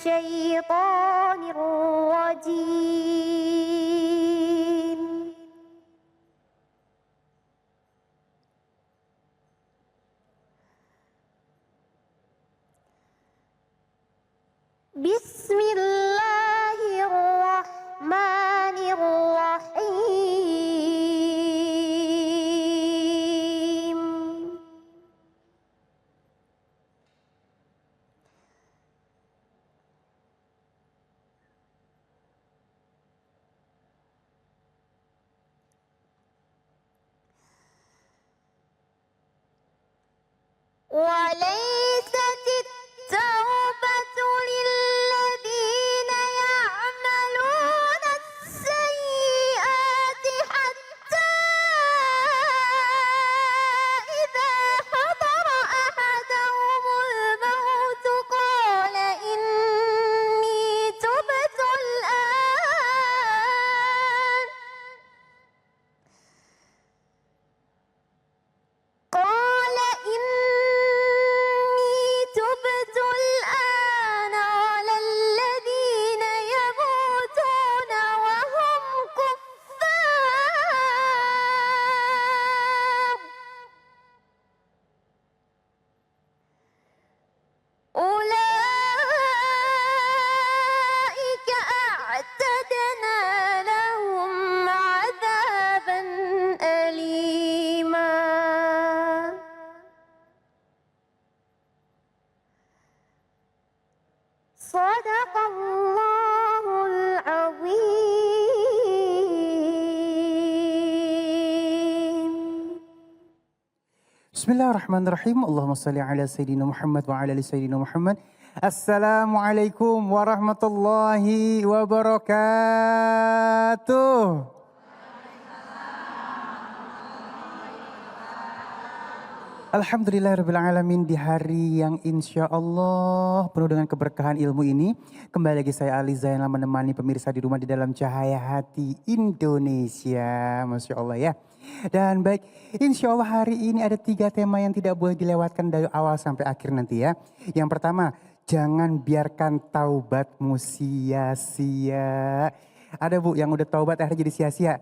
الشيطان الرجيم. بسم الله الرحمن الرحيم. وليست التوبة للذين يعملون السيئات حتى إذا حضر أحدهم الموت قال إني تبت الآن على الذين يموتون وهم كفار أولئك أعتدنا لهم عذابا أليما. صدق الله العظيم. Bismillahirrahmanirrahim. Allahumma salli ala Sayyidina Muhammad wa ala ali Sayyidina Muhammad. Assalamualaikum warahmatullahi wabarakatuh. Alhamdulillahirrabbilalamin, di hari yang insya Allah penuh dengan keberkahan ilmu ini. Kembali lagi saya Ali Zainal menemani pemirsa di rumah di dalam cahaya hati Indonesia. Masya Allah ya. Dan baik, insya Allah hari ini ada 3 tema yang tidak boleh dilewatkan dari awal sampai akhir nanti ya. Yang pertama, jangan biarkan taubatmu sia-sia. Ada Bu yang udah taubat akhirnya jadi sia-sia.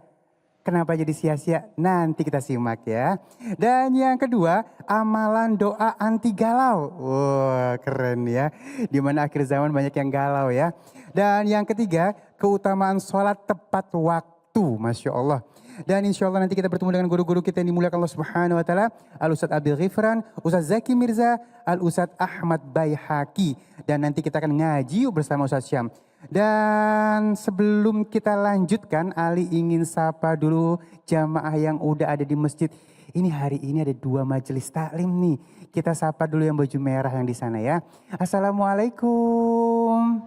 Kenapa jadi sia-sia? Nanti kita simak ya. Dan yang kedua, amalan doa anti galau. Wah, keren ya. Dimana akhir zaman banyak yang galau ya. Dan yang ketiga, keutamaan sholat tepat waktu. Masya Allah. Dan insya Allah nanti kita bertemu dengan guru-guru kita yang dimuliakan Allah Subhanahu wa Ta'ala. Al-Ustadz Abil Ghifran, Ustadz Zaki Mirza, Al-Ustadz Ahmad Baihaqi. Dan nanti kita akan ngaji bersama Ustadz Syam. Dan sebelum kita lanjutkan, Ali ingin sapa dulu jamaah yang udah ada di masjid. Ini hari ini ada 2 majelis taklim nih. Kita sapa dulu yang baju merah yang di sana ya. Assalamualaikum.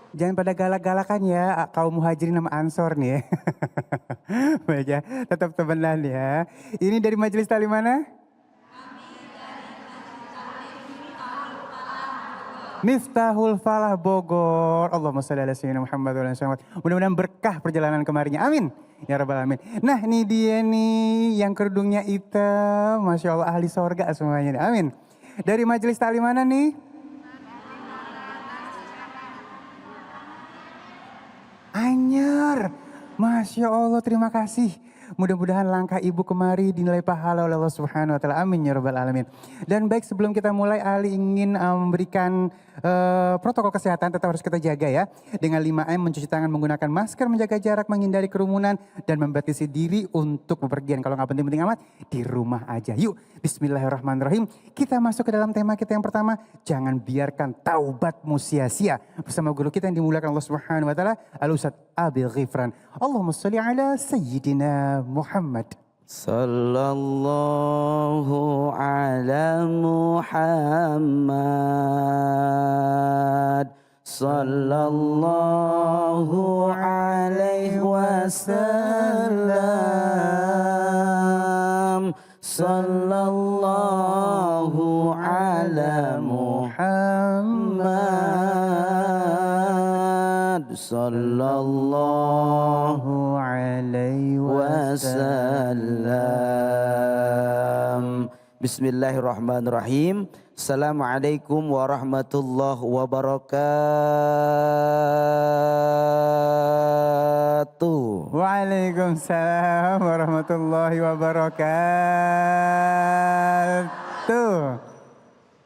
Jangan pada galak-galakan ya, kaum muhajirin sama ansor nih ya. Baik ya, tetap temenan ya. Ini dari majelis taklim mana? Miftahul Falah Bogor. Allahumma shalli ala sayyidina Muhammad wa ala ali Muhammad. Mudah-mudahan berkah perjalanan kemarinnya. Amin. Ya Rabbal Alamin. Nah ini dia nih yang kerudungnya hitam. Masya Allah ahli sorga semuanya nih. Amin. Dari majelis taklim mana nih? Anyar. Masya Allah, terima kasih. Mudah-mudahan langkah ibu kemari dinilai pahala oleh Allah Subhanahu wa Ta'ala. Amin ya Rabbal Alamin. Dan baik, sebelum kita mulai, Ali ingin memberikan protokol kesehatan tetap harus kita jaga ya. Dengan 5M, mencuci tangan, menggunakan masker, menjaga jarak, menghindari kerumunan, dan membatasi diri untuk bepergian. Kalau nggak penting-penting amat, di rumah aja. Yuk, bismillahirrahmanirrahim. Kita masuk ke dalam tema kita yang pertama. Jangan biarkan taubatmu sia-sia. Bersama guru kita yang dimuliakan Allah Subhanahu wa Ta'ala, Al-Ustadz Abil Ghifran. Allahumma sholli ala Sayyidina Muhammad. Sallallahu ala Muhammad. Sallallahu alaihi wasallam. Sallallahu ala Muhammad. Sallallahu alaihi wasallam. Bismillahirrahmanirrahim. Assalamualaikum warahmatullahi wabarakatuh. Waalaikumsalam warahmatullahi wabarakatuh.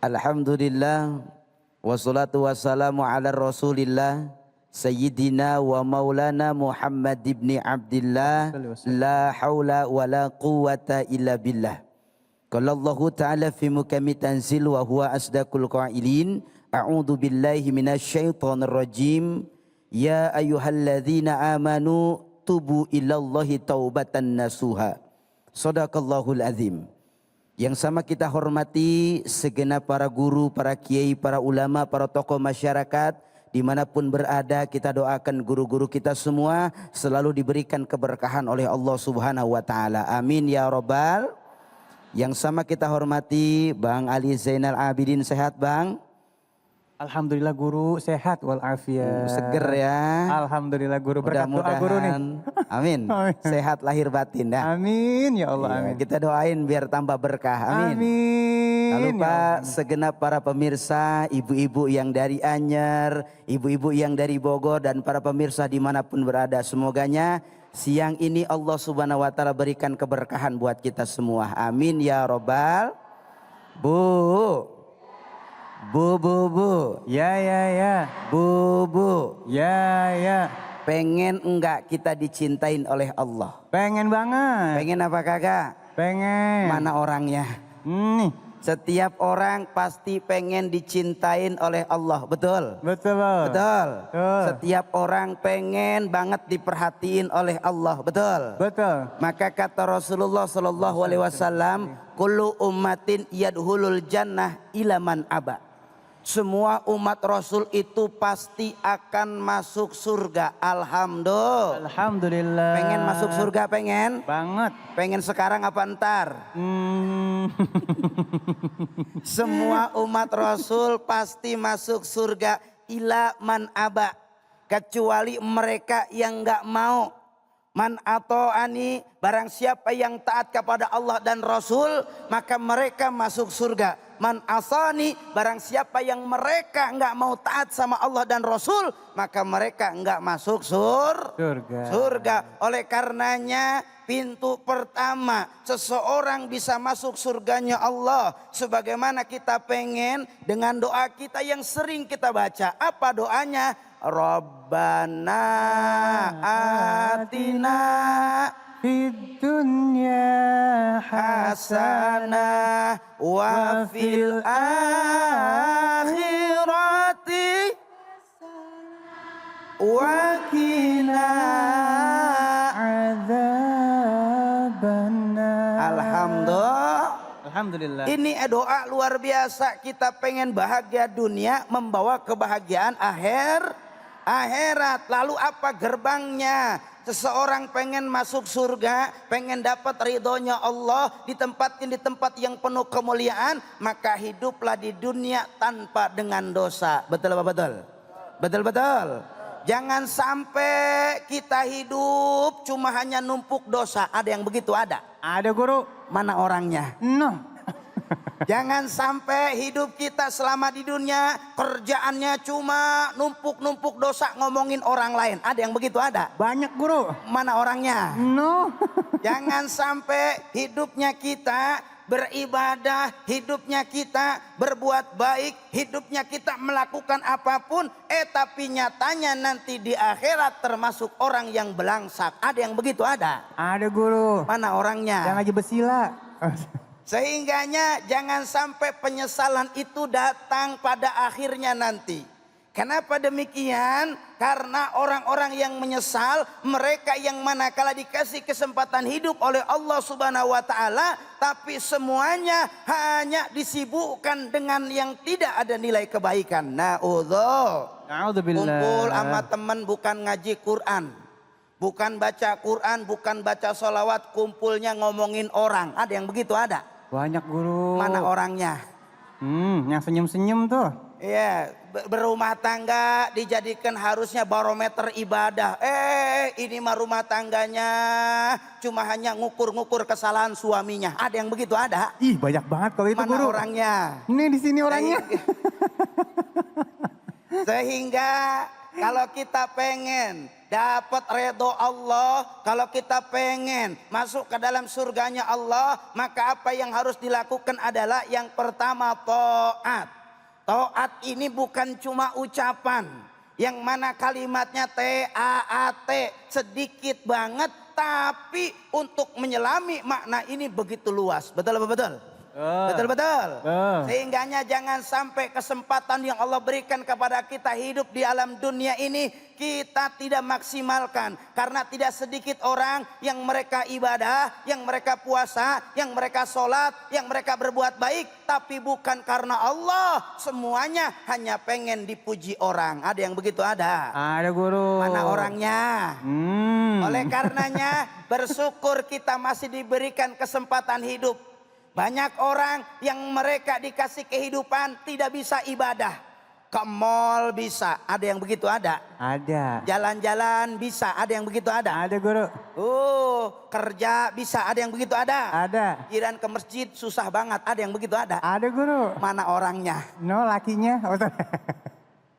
Alhamdulillah. Wassalatu wassalamu ala rasulillah. Sayyidina wa maulana Muhammad ibn Abdillah. La hawla wa la quwata illa billah. Qala Allah ta'ala fi mukami tanzil wa huwa asdaqul qailin. A'udzu billahi minasyaitonir rajim. Ya ayyuhalladzina amanu tubu ilallahi taubatan nasuha. Shadaqallahul azim. Yang sama kita hormati segenap para guru, para kiai, para ulama, para tokoh masyarakat. Dimanapun berada kita doakan guru-guru kita semua selalu diberikan keberkahan oleh Allah Subhanahu wa Ta'ala. Amin ya Rabbal. Yang sama kita hormati Bang Ali Zainal Abidin, sehat Bang? Alhamdulillah guru sehat walafiat. Seger ya. Alhamdulillah guru, berkat doa guru nih. Amin. Sehat lahir batin dah. Amin ya Allah, amin. Kita doain biar tambah berkah. Amin. Amin. Lalu Pak, segenap para pemirsa, ibu-ibu yang dari Anyer, ibu-ibu yang dari Bogor, dan para pemirsa dimanapun berada, semoganya siang ini Allah Subhanahu wa Ta'ala berikan keberkahan buat kita semua. Amin ya Robbal. Bu. Ya. Bu. Ya. Pengen enggak kita dicintain oleh Allah? Pengen banget. Pengen apa kagak? Pengen. Mana orangnya? Nih. Setiap orang pasti pengen dicintain oleh Allah, betul? Betul. Setiap orang pengen banget diperhatiin oleh Allah, betul? Betul. Maka kata Rasulullah Sallallahu Alaihi Wasallam, kullu ummatin yadhulul jannah ilaman aba. Semua umat Rasul itu pasti akan masuk surga. Alhamdulillah. Pengen masuk surga, pengen? Banget. Pengen sekarang apa ntar? Semua umat Rasul pasti masuk surga ila man aba, kecuali mereka yang enggak mau. Man ato'ani, barang siapa yang taat kepada Allah dan Rasul, maka mereka masuk surga. Man asani, barang siapa yang mereka enggak mau taat sama Allah dan Rasul, maka mereka enggak masuk surga. Oleh karenanya pintu pertama seseorang bisa masuk surganya Allah, sebagaimana kita pengen dengan doa kita yang sering kita baca. Apa doanya? Rabbana atina fid dunya hasanah wa fil akhirati wa qina adzabannar. Alhamdulillah. Ini doa luar biasa. Kita pengen bahagia dunia, membawa kebahagiaan akhirat. Lalu apa gerbangnya? Seseorang pengen masuk surga, pengen dapat ridhonya Allah, ditempatin di tempat yang penuh kemuliaan, maka hiduplah di dunia tanpa dengan dosa. Betul apa betul? Betul. Jangan sampai kita hidup cuma hanya numpuk dosa. Ada yang begitu? Ada guru. Mana orangnya? No. Jangan sampai hidup kita selama di dunia kerjaannya cuma numpuk-numpuk dosa, ngomongin orang lain. Ada yang begitu? Ada. Banyak guru. Mana orangnya? No. Jangan sampai hidupnya kita beribadah, hidupnya kita berbuat baik, hidupnya kita melakukan apapun, tapi nyatanya nanti di akhirat termasuk orang yang belangsak. Ada yang begitu? Ada guru. Mana orangnya? Yang lagi bersila. Sehingganya jangan sampai penyesalan itu datang pada akhirnya nanti. Kenapa demikian? Karena orang-orang yang menyesal, mereka yang manakala dikasih kesempatan hidup oleh Allah Subhanahu wa Ta'ala, tapi semuanya hanya disibukkan dengan yang tidak ada nilai kebaikan. Na'udzubillah. Kumpul sama teman bukan ngaji Quran, bukan baca Quran, bukan baca sholawat, kumpulnya ngomongin orang. Ada yang begitu? Ada. Banyak guru. Mana orangnya? Yang senyum-senyum tuh. Iya, berumah tangga dijadikan harusnya barometer ibadah. Ini mah rumah tangganya cuma hanya ngukur-ngukur kesalahan suaminya. Ada yang begitu ada? Ih, banyak banget kalau itu, Mana Guru. orangnya? Ini di sini orangnya. Sehingga kalau kita pengen dapat redho Allah, kalau kita pengen masuk ke dalam surganya Allah, maka apa yang harus dilakukan adalah yang pertama taat. Taat ini bukan cuma ucapan, yang mana kalimatnya T-A-A-T sedikit banget, tapi untuk menyelami makna ini begitu luas. Betul apa betul? Betul-betul. Sehingganya jangan sampai kesempatan yang Allah berikan kepada kita hidup di alam dunia ini kita tidak maksimalkan. Karena tidak sedikit orang yang mereka ibadah, yang mereka puasa, yang mereka sholat, yang mereka berbuat baik, tapi bukan karena Allah. Semuanya hanya pengen dipuji orang. Ada yang begitu ada? Ada, Guru. Mana orangnya? Oleh karenanya bersyukur kita masih diberikan kesempatan hidup. Banyak orang yang mereka dikasih kehidupan tidak bisa ibadah. Ke mall bisa, ada yang begitu ada? Ada. Jalan-jalan bisa, ada yang begitu ada? Ada, Guru. Kerja bisa, ada yang begitu ada? Ada. Jiran ke masjid susah banget, ada yang begitu ada? Ada, Guru. Mana orangnya? No, lakinya. Oh,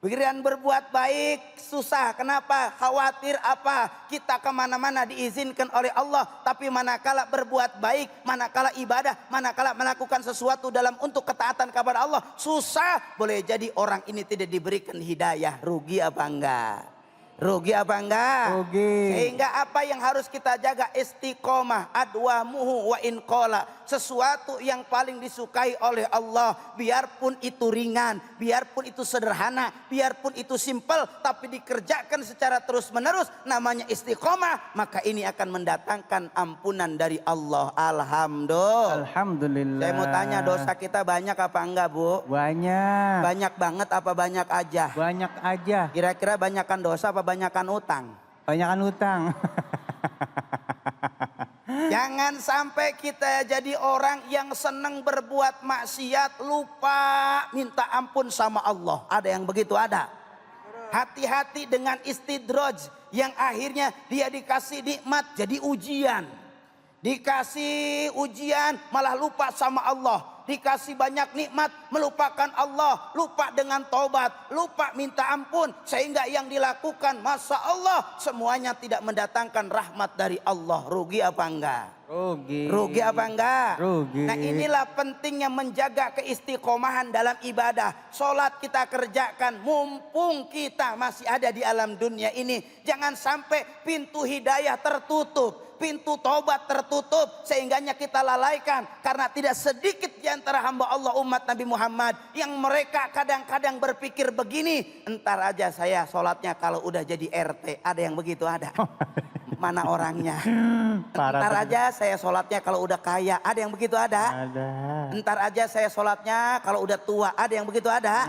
Pikiran berbuat baik susah. Kenapa? Khawatir apa? Kita kemana-mana diizinkan oleh Allah. Tapi manakala berbuat baik, manakala ibadah, manakala melakukan sesuatu dalam untuk ketaatan kepada Allah, susah. Boleh jadi orang ini tidak diberikan hidayah. Rugi apa enggak? Rugi apa enggak? Rugi. Sehingga apa yang harus kita jaga? Istiqomah, adwamuhu wa inqala. Sesuatu yang paling disukai oleh Allah. Biarpun itu ringan, biarpun itu sederhana, biarpun itu simpel, tapi dikerjakan secara terus menerus, namanya istiqomah. Maka ini akan mendatangkan ampunan dari Allah. Alhamdulillah. Saya mau tanya, dosa kita banyak apa enggak, Bu? Banyak. Banyak banget apa banyak aja? Banyak aja. Kira-kira banyakan dosa apa banyakan utang? Banyakan utang. Jangan sampai kita jadi orang yang senang berbuat maksiat, lupa minta ampun sama Allah. Ada yang begitu ada? Hati-hati dengan istidraj yang akhirnya dia dikasih nikmat jadi ujian. Dikasih ujian malah lupa sama Allah. Dikasih banyak nikmat melupakan Allah, lupa dengan taubat, lupa minta ampun, sehingga yang dilakukan masa Allah semuanya tidak mendatangkan rahmat dari Allah. Rugi apa enggak? Rugi. Rugi apa enggak? Rugi. Nah, inilah pentingnya menjaga keistiqomahan dalam ibadah. Sholat kita kerjakan mumpung kita masih ada di alam dunia ini. Jangan sampai pintu hidayah tertutup, pintu taubat tertutup, sehingganya kita lalaikan. Karena tidak sedikit di antara hamba Allah umat Nabi Muhammad yang mereka kadang-kadang berpikir begini, entar aja saya sholatnya kalau udah jadi RT. Ada yang begitu ada? Mana orangnya? Entar aja saya sholatnya kalau udah kaya. Ada yang begitu ada? Ada. Entar aja saya sholatnya kalau udah tua. Ada yang begitu ada?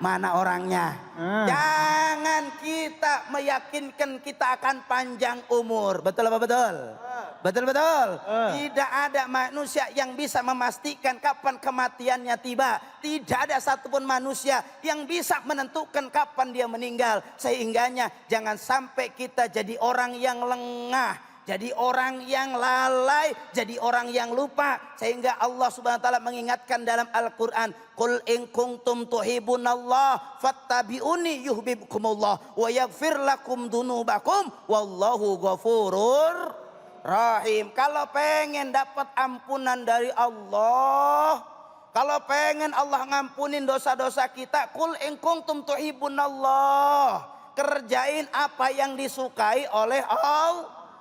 Mana orangnya? Jangan kita meyakinkan kita akan panjang umur. Betul apa betul? Betul-betul. Tidak ada manusia yang bisa memastikan kapan kematiannya tiba. Tidak ada satupun manusia yang bisa menentukan kapan dia meninggal. Sehingganya jangan sampai kita jadi orang yang lengah, jadi orang yang lalai, jadi orang yang lupa. Sehingga Allah Subhanahu wa taala mengingatkan dalam Al-Qur'an, "Qul in kuntum tuhibbunallah fattabi'uni yuhibbukumullah wa yaghfir lakum dzunubakum wallahu ghafurur rahim." Kalau pengen dapat ampunan dari Allah, kalau pengen Allah ngampunin dosa-dosa kita, qul in kuntum tuhibbunallah, kerjain apa yang disukai oleh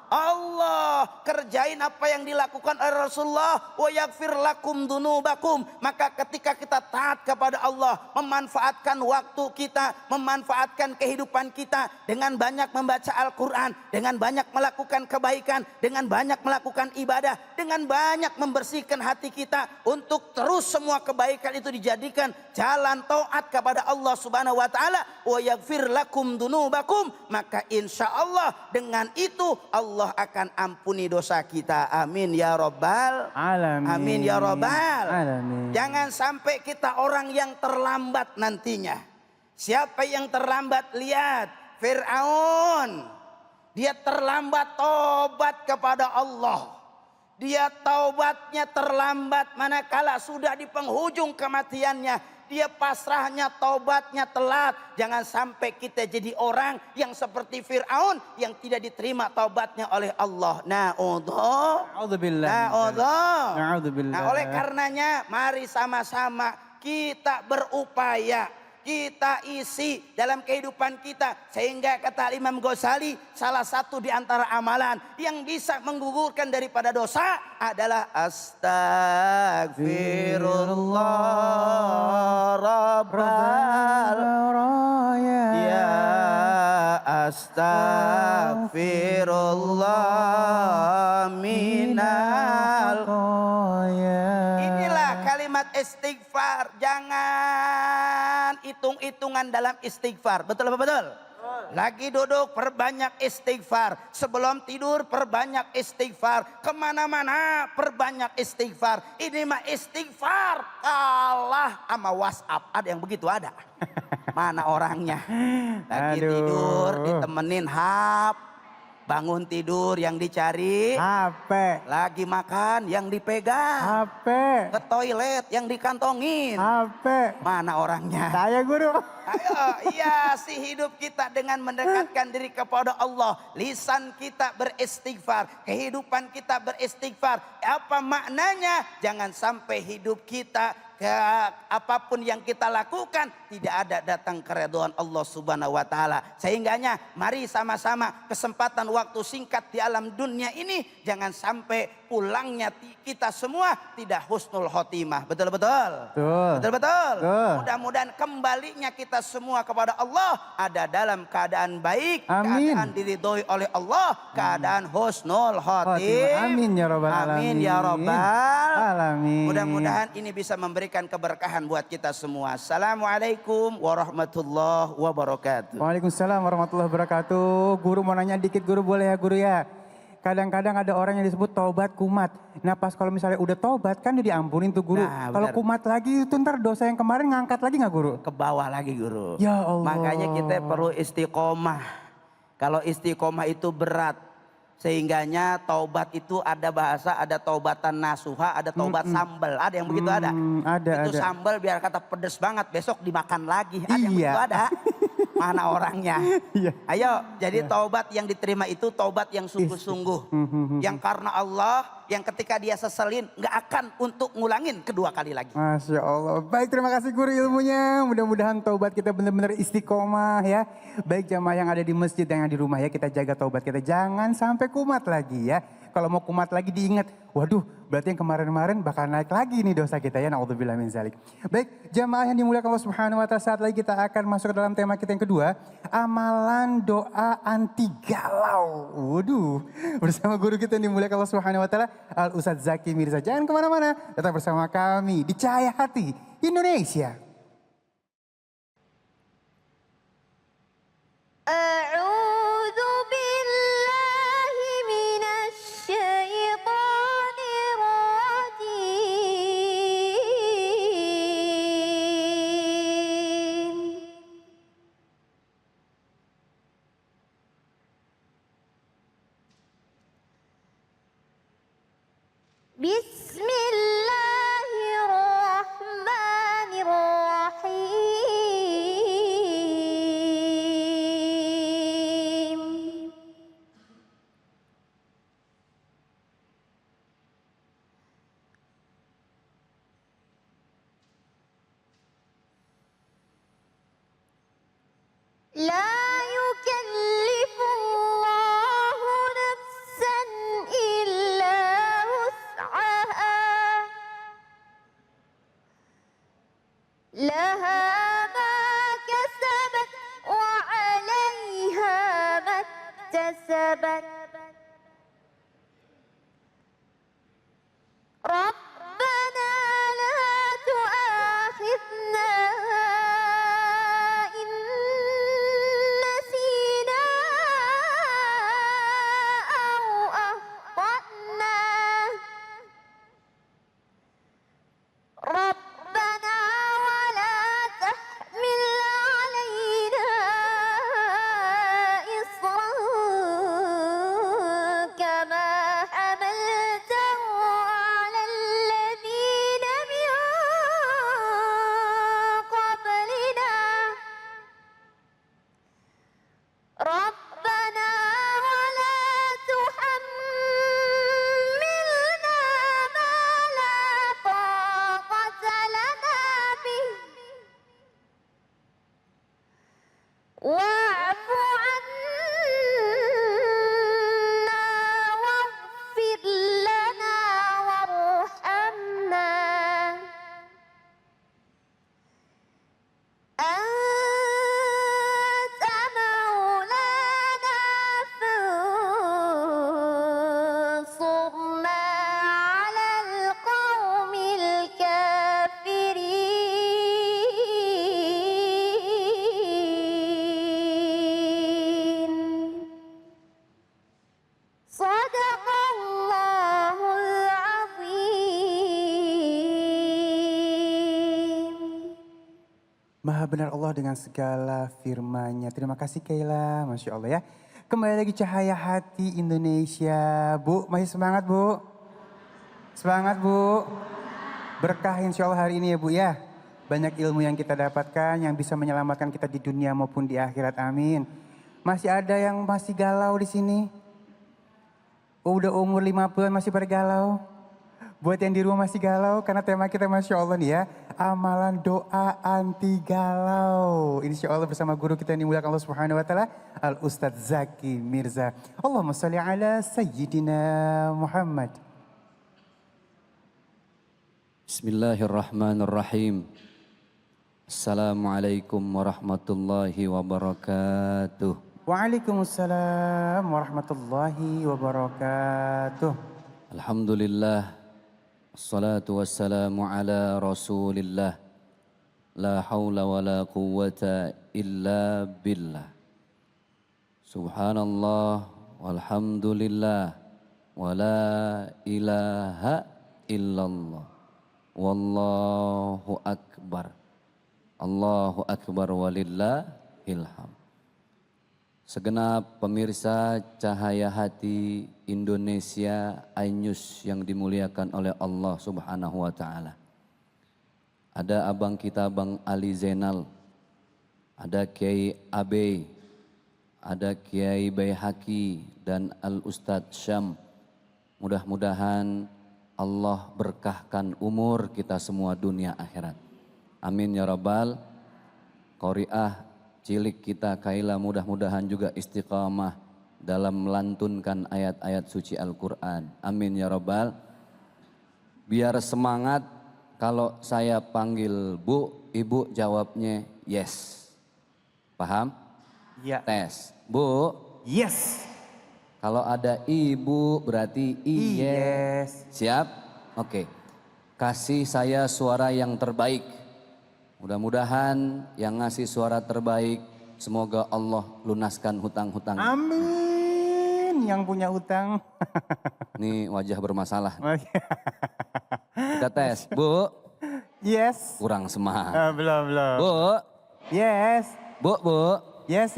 Allah, kerjain apa yang dilakukan oleh Rasulullah, wa yaghfir lakum dzunubakum. Maka ketika kita taat kepada Allah, memanfaatkan waktu kita, memanfaatkan kehidupan kita dengan banyak membaca Al-Quran, dengan banyak melakukan kebaikan, dengan banyak melakukan ibadah, dengan banyak membersihkan hati kita untuk terus semua kebaikan itu dijadikan jalan taat kepada Allah Subhanahu wa taala, wa yaghfir lakum dzunubakum. Maka insya Allah dengan itu Allah Allah akan ampuni dosa kita. Amin ya Rabbal Alamin. Amin ya Rabbal Alamin. Jangan sampai kita orang yang terlambat nantinya. Siapa yang terlambat? Lihat Fir'aun. Dia terlambat tobat kepada Allah. Dia taubatnya terlambat manakala sudah di penghujung kematiannya. Dia pasrahnya, taubatnya telat. Jangan sampai kita jadi orang yang seperti Fir'aun yang tidak diterima taubatnya oleh Allah. Na'udzubillah. Nah, oleh karenanya mari sama-sama kita berupaya, kita isi dalam kehidupan kita, sehingga kata Imam Ghazali, salah satu di antara amalan yang bisa menggugurkan daripada dosa adalah astagfirullah rabbal ya astagfirullah minal. Inilah kalimat istighfar. Jangan hitung-hitungan dalam istighfar. Betul apa betul? Lagi duduk perbanyak istighfar. Sebelum tidur perbanyak istighfar. Kemana-mana perbanyak istighfar. Ini mah istighfar kalah sama WhatsApp. Ada yang begitu ada? Mana orangnya? Lagi tidur ditemenin HP. Bangun tidur yang dicari HP. Lagi makan yang dipegang HP. Ke toilet yang dikantongin HP. Mana orangnya? Saya guru. Ayo, hiasi hidup kita dengan mendekatkan diri kepada Allah. Lisan kita beristighfar, kehidupan kita beristighfar. Apa maknanya? Jangan sampai hidup kita, apapun yang kita lakukan, tidak ada datang keridhaan Allah Subhanahu wa taala. Sehingganya mari sama-sama kesempatan waktu singkat di alam dunia ini, jangan sampai pulangnya kita semua tidak husnul khotimah. Betul betul. Betul betul. Mudah-mudahan kembalinya kita semua kepada Allah ada dalam keadaan baik, amin. Keadaan diridhoi oleh Allah, keadaan husnul khotimah. Amin ya rabbal alamin. Amin ya rabbal alamin. Mudah-mudahan ini bisa memberikan keberkahan buat kita semua. Assalamualaikum warahmatullahi wabarakatuh. Waalaikumsalam warahmatullahi wabarakatuh. Guru mau nanya dikit guru, boleh ya guru ya? Kadang-kadang ada orang yang disebut taubat kumat. Nah pas kalau misalnya udah taubat kan dia diampunin tuh guru. Nah, kalau kumat lagi itu ntar dosa yang kemarin ngangkat lagi nggak guru? Ke bawah lagi guru. Ya Allah. Makanya kita perlu istiqomah. Kalau istiqomah itu berat. Sehingganya taubat itu ada bahasa, ada taubatan nasuha, ada taubat sambal. Ada yang begitu ada? Itu ada. sambal biar kata pedes banget, besok dimakan lagi. Ada yang begitu ada? Mana orangnya? Iya. Ayo, jadi taubat yang diterima itu taubat yang sungguh-sungguh. Yang karena Allah, yang ketika dia seselin nggak akan untuk ngulangin kedua kali lagi. Masya Allah. Baik, terima kasih guru ilmunya. Mudah-mudahan taubat kita benar-benar istiqomah ya. Baik jamaah yang ada di masjid dan yang di rumah ya, kita jaga taubat kita. Jangan sampai kumat lagi ya. Kalau mau kumat lagi diingat, waduh berarti yang kemarin-kemarin bakal naik lagi nih dosa kita ya. Na'udzubillah min zalik. Baik jamaah yang dimuliakan Allah Subhanahu wa ta'ala, saat lagi kita akan masuk ke dalam tema kita yang kedua. Amalan doa anti galau. Waduh, bersama guru kita yang dimuliakan Allah Subhanahu wa ta'ala, Al Ustadz Zaki Mirza. Jangan kemana-mana, tetap bersama kami di Cahaya Hati Indonesia. A'udzu billahi minasy syaithanir rajim. Bismillahirrahmanirrahim. La yukallifullahu nafsan illa wus'aha. Laha ma kasabat wa 'alayha maktasabat. Rabbana la tu'akhidna in nasina aw Maha benar Allah dengan segala firman-Nya. Terima kasih Kaila, Masya Allah ya. Kembali lagi Cahaya Hati Indonesia. Bu, masih semangat Bu? Semangat Bu? Berkah insya Allah hari ini ya Bu ya. Banyak ilmu yang kita dapatkan yang bisa menyelamatkan kita di dunia maupun di akhirat. Amin. Masih ada yang masih galau di sini? Udah umur 50-an masih pada galau? Buat yang di rumah masih galau karena tema kita Masya Allah nih ya. Amalan doa anti galau. Insya Allah bersama guru kita yang dimuliakan Allah Subhanahu wa Ta'ala. Al Ustadz Zaki Mirza. Allahumma salli ala Sayyidina Muhammad. Bismillahirrahmanirrahim. Assalamualaikum warahmatullahi wabarakatuh. Waalaikumsalam warahmatullahi wabarakatuh. Alhamdulillah. Assalatu wassalamu ala rasulillah. La hawla wa la quwwata illa billah. Subhanallah walhamdulillah. Wa la ilaha illallah. Wallahu akbar. Allahu akbar walillahil hamd. Segenap pemirsa Cahaya Hati Indonesia iNews yang dimuliakan oleh Allah Subhanahu wa Ta'ala. Ada abang kita Bang Ali Zainal, ada Kiai Abe, ada Kiai Baihaqi dan Al Ustadz Syam. Mudah-mudahan Allah berkahkan umur kita semua dunia akhirat. Amin ya rabbal. Qori'ah cilik kita Kaila mudah-mudahan juga istiqamah dalam melantunkan ayat-ayat suci Al-Quran. Amin ya rabbal. Biar semangat kalau saya panggil Bu, Ibu jawabnya yes. Paham? Ya. Tes. Bu. Yes. Kalau ada Ibu berarti yes. Siap? Oke. Kasih saya suara yang terbaik. Mudah-mudahan yang ngasih suara terbaik, semoga Allah lunaskan hutang-hutang. Amin. Yang punya utang. Ini wajah bermasalah. Kita tes. Bu. Yes. Kurang semangat. Belum. Bu. Yes. Bu. Yes.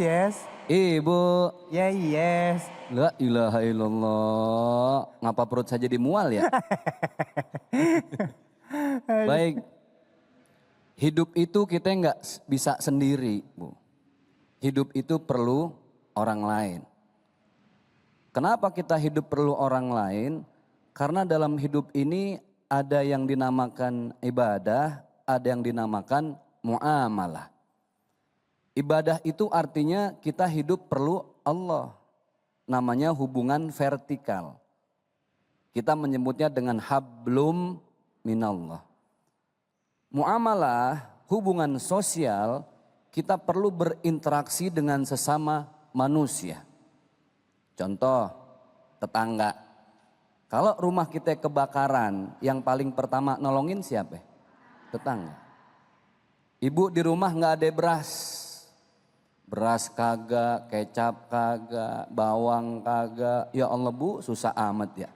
Ibu. Ya yes. La ilaha illallah. Ngapa perut saya jadi mual ya? Baik. Hidup itu kita nggak bisa sendiri, Bu. Hidup itu perlu orang lain. Kenapa kita hidup perlu orang lain? Karena dalam hidup ini ada yang dinamakan ibadah, ada yang dinamakan muamalah. Ibadah itu artinya kita hidup perlu Allah. Namanya hubungan vertikal. Kita menyebutnya dengan hablum minallah. Muamalah, hubungan sosial, kita perlu berinteraksi dengan sesama manusia. Contoh, tetangga. Kalau rumah kita kebakaran, yang paling pertama nolongin siapa? Tetangga. Ibu di rumah nggak ada beras. Beras kagak, kecap kagak, bawang kagak. Ya Allah Bu, susah amat ya.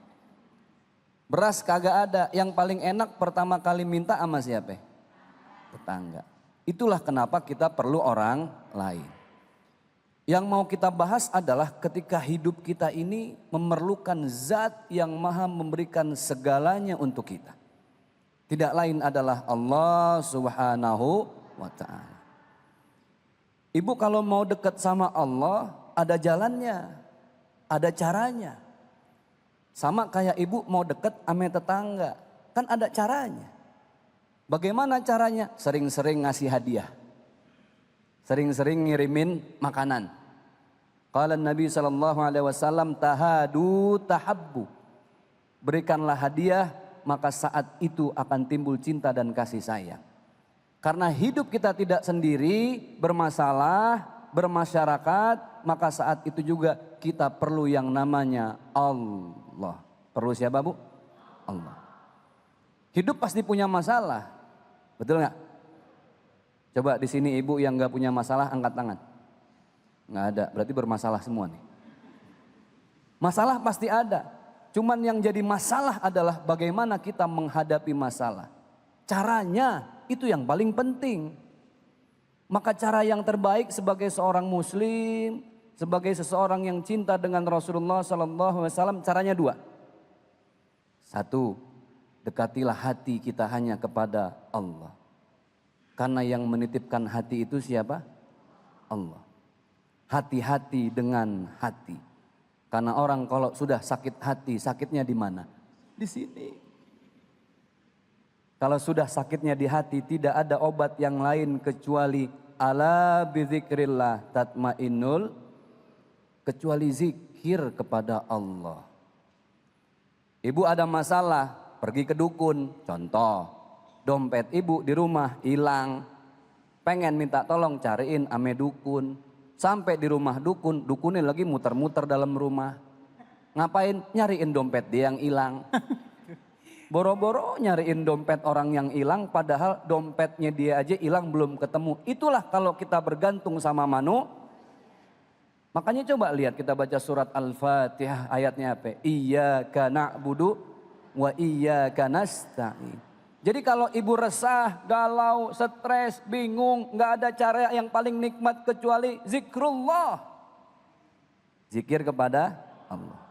Beras kagak ada, yang paling enak pertama kali minta sama siapa? Tetangga. Itulah kenapa kita perlu orang lain. Yang mau kita bahas adalah ketika hidup kita ini memerlukan zat yang maha memberikan segalanya untuk kita. Tidak lain adalah Allah Subhanahu wa Ta'ala. Ibu kalau mau dekat sama Allah ada jalannya, ada caranya. Sama kayak ibu mau deket sama tetangga, kan ada caranya. Bagaimana caranya? Sering-sering ngasih hadiah. Sering-sering ngirimin makanan. Qala Nabi SAW, tahadu tahabbu. Berikanlah hadiah, maka saat itu akan timbul cinta dan kasih sayang. Karena hidup kita tidak sendiri, bermasalah, bermasyarakat, maka saat itu juga kita perlu yang namanya Allah. Perlu siapa Bu? Allah. Hidup pasti punya masalah. Betul nggak? Coba di sini ibu yang nggak punya masalah angkat tangan. Nggak ada, berarti bermasalah semua nih. Masalah pasti ada. Cuman yang jadi masalah adalah bagaimana kita menghadapi masalah. Caranya itu yang paling penting. Maka cara yang terbaik sebagai seorang muslim, sebagai seseorang yang cinta dengan Rasulullah sallallahu alaihi wasallam, caranya dua. Satu, dekatilah hati kita hanya kepada Allah. Karena yang menitipkan hati itu siapa? Allah. Hati-hati dengan hati. Karena orang kalau sudah sakit hati, sakitnya di mana? Di sini. Kalau sudah sakitnya di hati, tidak ada obat yang lain kecuali ala bizikrillah tatmainnul, kecuali zikir kepada Allah. Ibu ada masalah, pergi ke dukun. Contoh, dompet ibu di rumah hilang. Pengen minta tolong cariin ame dukun. Sampai di rumah dukun, dukunnya lagi muter-muter dalam rumah. Ngapain? Nyariin dompet dia yang hilang. Boro-boro nyariin dompet orang yang hilang, padahal dompetnya dia aja hilang belum ketemu. Itulah kalau kita bergantung sama makanya coba lihat, kita baca surat Al-Fatihah ayatnya apa? Iyyaka na'budu wa iyyaka nasta'in. Jadi kalau ibu resah, galau, stres, bingung, nggak ada cara yang paling nikmat kecuali zikrullah. Zikir kepada Allah.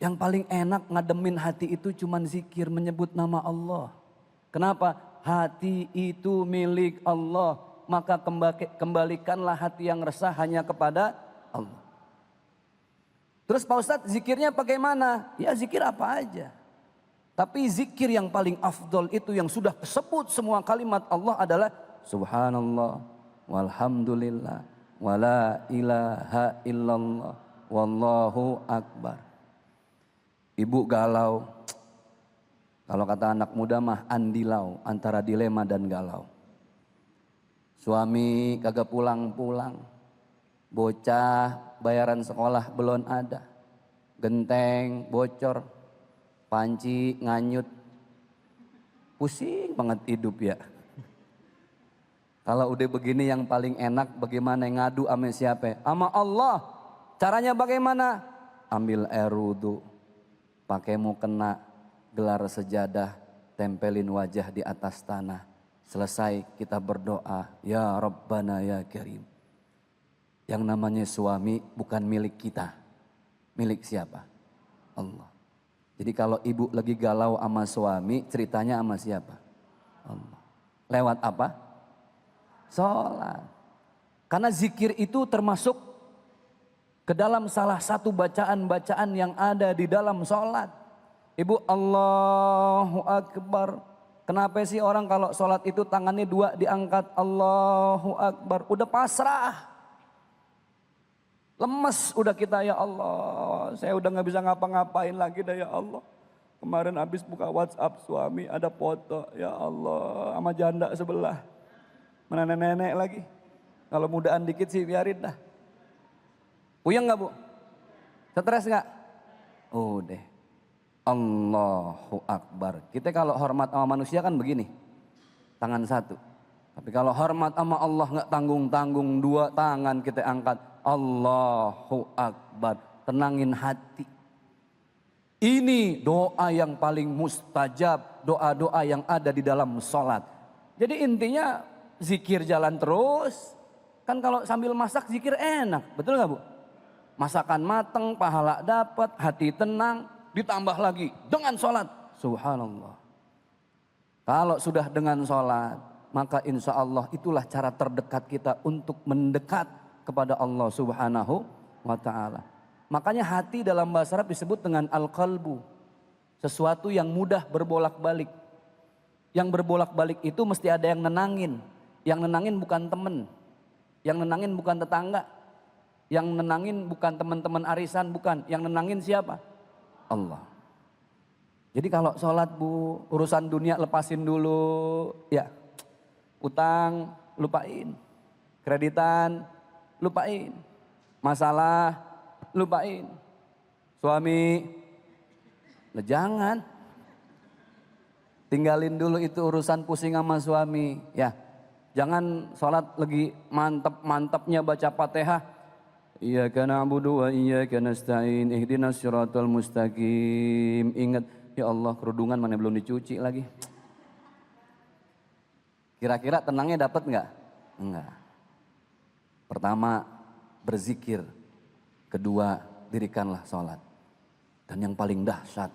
Yang paling enak ngademin hati itu cuman zikir, menyebut nama Allah. Kenapa? Hati itu milik Allah. Maka kembalikanlah hati yang resah hanya kepada Allah. Terus Pak Ustadz, zikirnya bagaimana? Ya zikir apa aja. Tapi zikir yang paling afdol itu yang sudah kesebut semua kalimat Allah adalah Subhanallah, walhamdulillah, wala ilaha illallah, wallahu akbar. Ibu galau, kalau kata anak muda mah andilau, antara dilema dan galau. Suami kagak pulang-pulang, bocah bayaran sekolah belum ada, genteng bocor, panci nganyut, pusing banget hidup ya. Kalau udah begini yang paling enak bagaimana, ngadu sama siapa? Sama Allah. Caranya bagaimana? Ambil air wudu, pakai mukena, gelar sejadah, tempelin wajah di atas tanah. Selesai kita berdoa, ya Rabbana ya Karim. Yang namanya suami bukan milik kita. Milik siapa? Allah. Jadi kalau ibu lagi galau sama suami, ceritanya sama siapa? Allah. Lewat apa? Sholat. Karena zikir itu termasuk ke dalam salah satu bacaan-bacaan yang ada di dalam sholat. Ibu, Allahu Akbar. Kenapa sih orang kalau sholat itu tangannya dua diangkat, Allahu Akbar. Udah pasrah. Lemes udah kita, ya Allah. Saya udah gak bisa ngapa-ngapain lagi dah, ya Allah. Kemarin habis buka WhatsApp suami ada foto, ya Allah, sama janda sebelah. Mana nenek-nenek lagi. Kalau mudaan dikit sih biarin dah. Puyeng gak bu? Stres gak? Udah. Allahu Akbar. Kita kalau hormat sama manusia kan begini. Tangan satu. Tapi kalau hormat sama Allah gak tanggung-tanggung, dua tangan kita angkat. Allahu Akbar. Tenangin hati. Ini doa yang paling mustajab. Doa-doa yang ada di dalam sholat. Jadi intinya zikir jalan terus. Kan kalau sambil masak zikir enak. Betul gak bu? Masakan mateng, pahala dapat, hati tenang. Ditambah lagi dengan sholat. Subhanallah. Kalau sudah dengan sholat, maka insya Allah itulah cara terdekat kita untuk mendekat kepada Allah subhanahu wa ta'ala. Makanya hati dalam bahasa Arab disebut dengan al-qalbu. Sesuatu yang mudah berbolak-balik. Yang berbolak-balik itu mesti ada yang nenangin. Yang nenangin bukan temen. Yang nenangin bukan tetangga. Yang nenangin bukan teman-teman arisan, bukan. Yang nenangin siapa? Allah. Jadi kalau sholat bu, urusan dunia lepasin dulu. Ya, utang lupain. Kreditan lupain. Masalah lupain. Suami, jangan. Tinggalin dulu itu urusan pusing sama suami. Ya, jangan sholat lagi mantep-mantepnya baca Fatihah. Iyyaka na'budu wa iyyaka nasta'in ihdinas siratal mustaqim. Ingat, ya Allah kerudungan mana belum dicuci lagi. Kira-kira tenangnya dapat nggak? Enggak. Pertama, berzikir. Kedua, dirikanlah sholat. Dan yang paling dahsyat,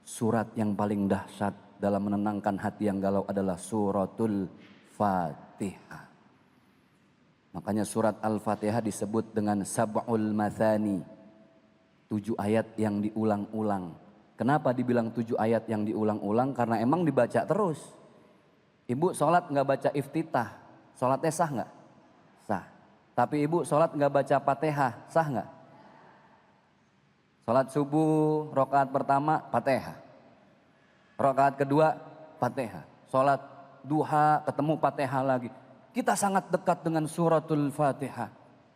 surat yang paling dahsyat dalam menenangkan hati yang galau adalah suratul Fatihah. Makanya surat Al-Fatihah disebut dengan sab'ul mathani. 7 ayat yang diulang-ulang. Kenapa dibilang 7 ayat yang diulang-ulang? Karena emang dibaca terus. Ibu sholat nggak baca iftitah, sholatnya sah nggak? Sah. Tapi ibu sholat nggak baca Fatihah, sah nggak? Sholat subuh, rakaat pertama, Fatihah. Rakaat kedua, Fatihah. Sholat duha, ketemu Fatihah lagi. Kita sangat dekat dengan suratul Fatihah.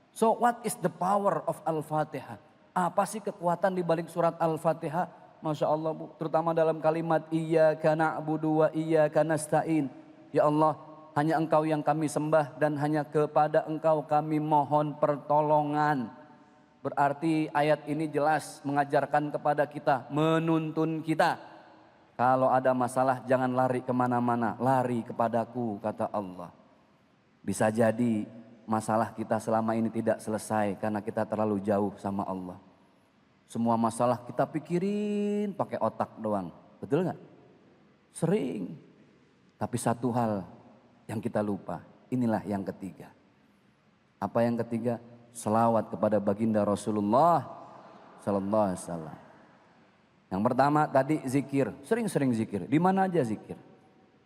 So what is the power of Al-Fatihah? Apa sih kekuatan di balik surat Al-Fatihah? Masya Allah Bu, terutama dalam kalimat iyyaka na'budu wa iyyaka nasta'in. Ya Allah, hanya Engkau yang kami sembah dan hanya kepada Engkau kami mohon pertolongan. Berarti ayat ini jelas mengajarkan kepada kita, menuntun kita. Kalau ada masalah jangan lari kemana-mana, lari kepadaku kata Allah. Bisa jadi masalah kita selama ini tidak selesai karena kita terlalu jauh sama Allah. Semua masalah kita pikirin pakai otak doang. Betul nggak? Sering. Tapi satu hal yang kita lupa. Inilah yang ketiga. Apa yang ketiga? Selawat kepada baginda Rasulullah Sallallahu Alaihi Wasallam. Yang pertama tadi zikir. Sering-sering zikir. Di mana aja zikir.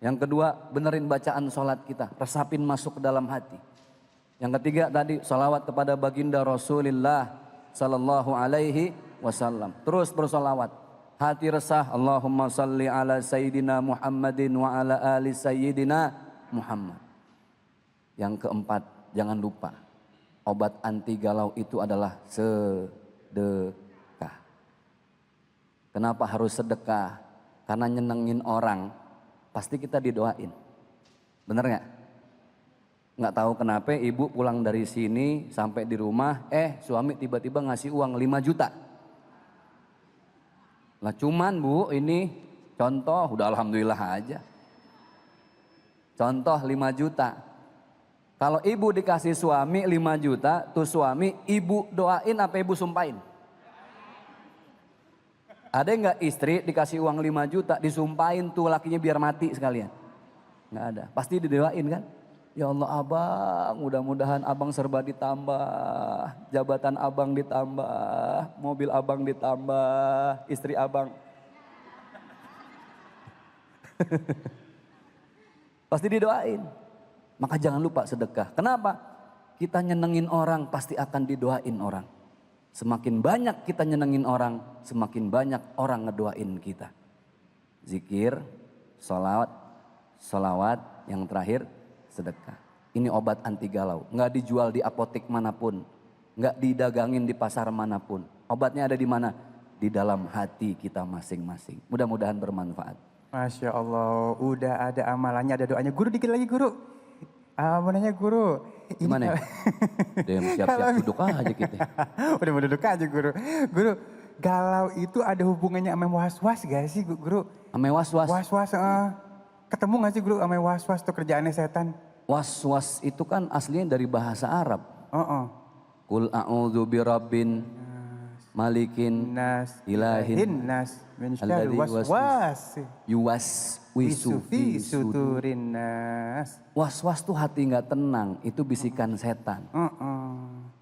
Yang kedua benerin bacaan sholat kita. Resapin masuk ke dalam hati. Yang ketiga tadi salawat kepada baginda Rasulullah Sallallahu Alaihi Wasallam. Terus bersolawat. Hati resah. Allahumma salli ala Sayyidina Muhammadin wa ala ali Sayyidina Muhammad. Yang keempat, jangan lupa. Obat anti galau itu adalah sedekah. Kenapa harus sedekah? Karena nyenengin orang, pasti kita didoain. Bener nggak? Nggak tahu kenapa ibu pulang dari sini sampai di rumah, suami tiba-tiba ngasih uang 5 juta. Lah cuman Bu ini contoh, udah alhamdulillah aja. Contoh 5 juta. Kalau ibu dikasih suami 5 juta, tuh suami ibu doain apa ibu sumpahin? Ada nggak istri dikasih uang 5 juta disumpahin tuh lakinya biar mati sekalian? Nggak ada, pasti didoain kan? Ya Allah abang, mudah-mudahan abang serba ditambah, jabatan abang ditambah, mobil abang ditambah, istri abang. Pasti didoain. Maka jangan lupa sedekah. Kenapa? Kita nyenengin orang pasti akan didoain orang. Semakin banyak kita nyenengin orang, semakin banyak orang ngedoain kita. Zikir, sholawat, yang terakhir sedekah. Ini obat anti galau. Nggak dijual di apotek manapun. Nggak didagangin di pasar manapun. Obatnya ada di mana? Di dalam hati kita masing-masing. Mudah-mudahan bermanfaat. Masya Allah, udah ada amalannya, ada doanya. Guru dikit lagi guru. Mau nanya guru. Gimana? Dia siap-siap duduk aja kita. Udah mau duduk aja guru. Guru, galau itu ada hubungannya sama was-was gak sih guru? Sama was-was? Was-was, ketemu gak sih guru sama was-was tuh kerjaannya setan? Was-was itu kan aslinya dari bahasa Arab. Qul a'udzu birabbin malikin nas ilahin nas min syarri waswas yuwaswisu fi sudurin nas. Was-was tuh hati nggak tenang, itu bisikan setan.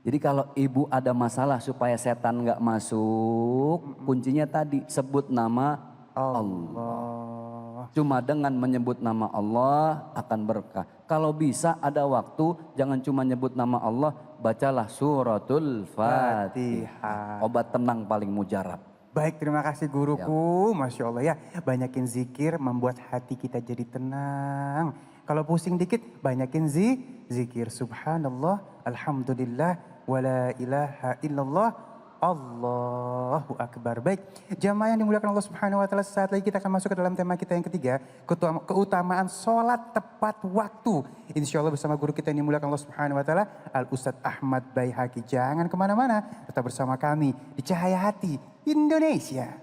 Jadi kalau ibu ada masalah supaya setan nggak masuk, kuncinya tadi sebut nama Allah. Cuma dengan menyebut nama Allah akan berkah. Kalau bisa ada waktu jangan cuma nyebut nama Allah, bacalah suratul Fatihah. Obat tenang paling mujarab. Baik, terima kasih guruku. Masya Allah ya, banyakin zikir membuat hati kita jadi tenang. Kalau pusing dikit, banyakin zikir. Subhanallah, alhamdulillah, wala ilaha illallah, Allahu Akbar. Baik, jamaah yang dimuliakan Allah Subhanahu wa Ta'ala, saat lagi kita akan masuk ke dalam tema kita yang ketiga, keutamaan sholat tepat waktu. Insya Allah bersama guru kita yang dimuliakan Allah Subhanahu wa Ta'ala, Al Ustadz Ahmad Baihaqi. Jangan kemana-mana, tetap bersama kami di Cahaya Hati Indonesia.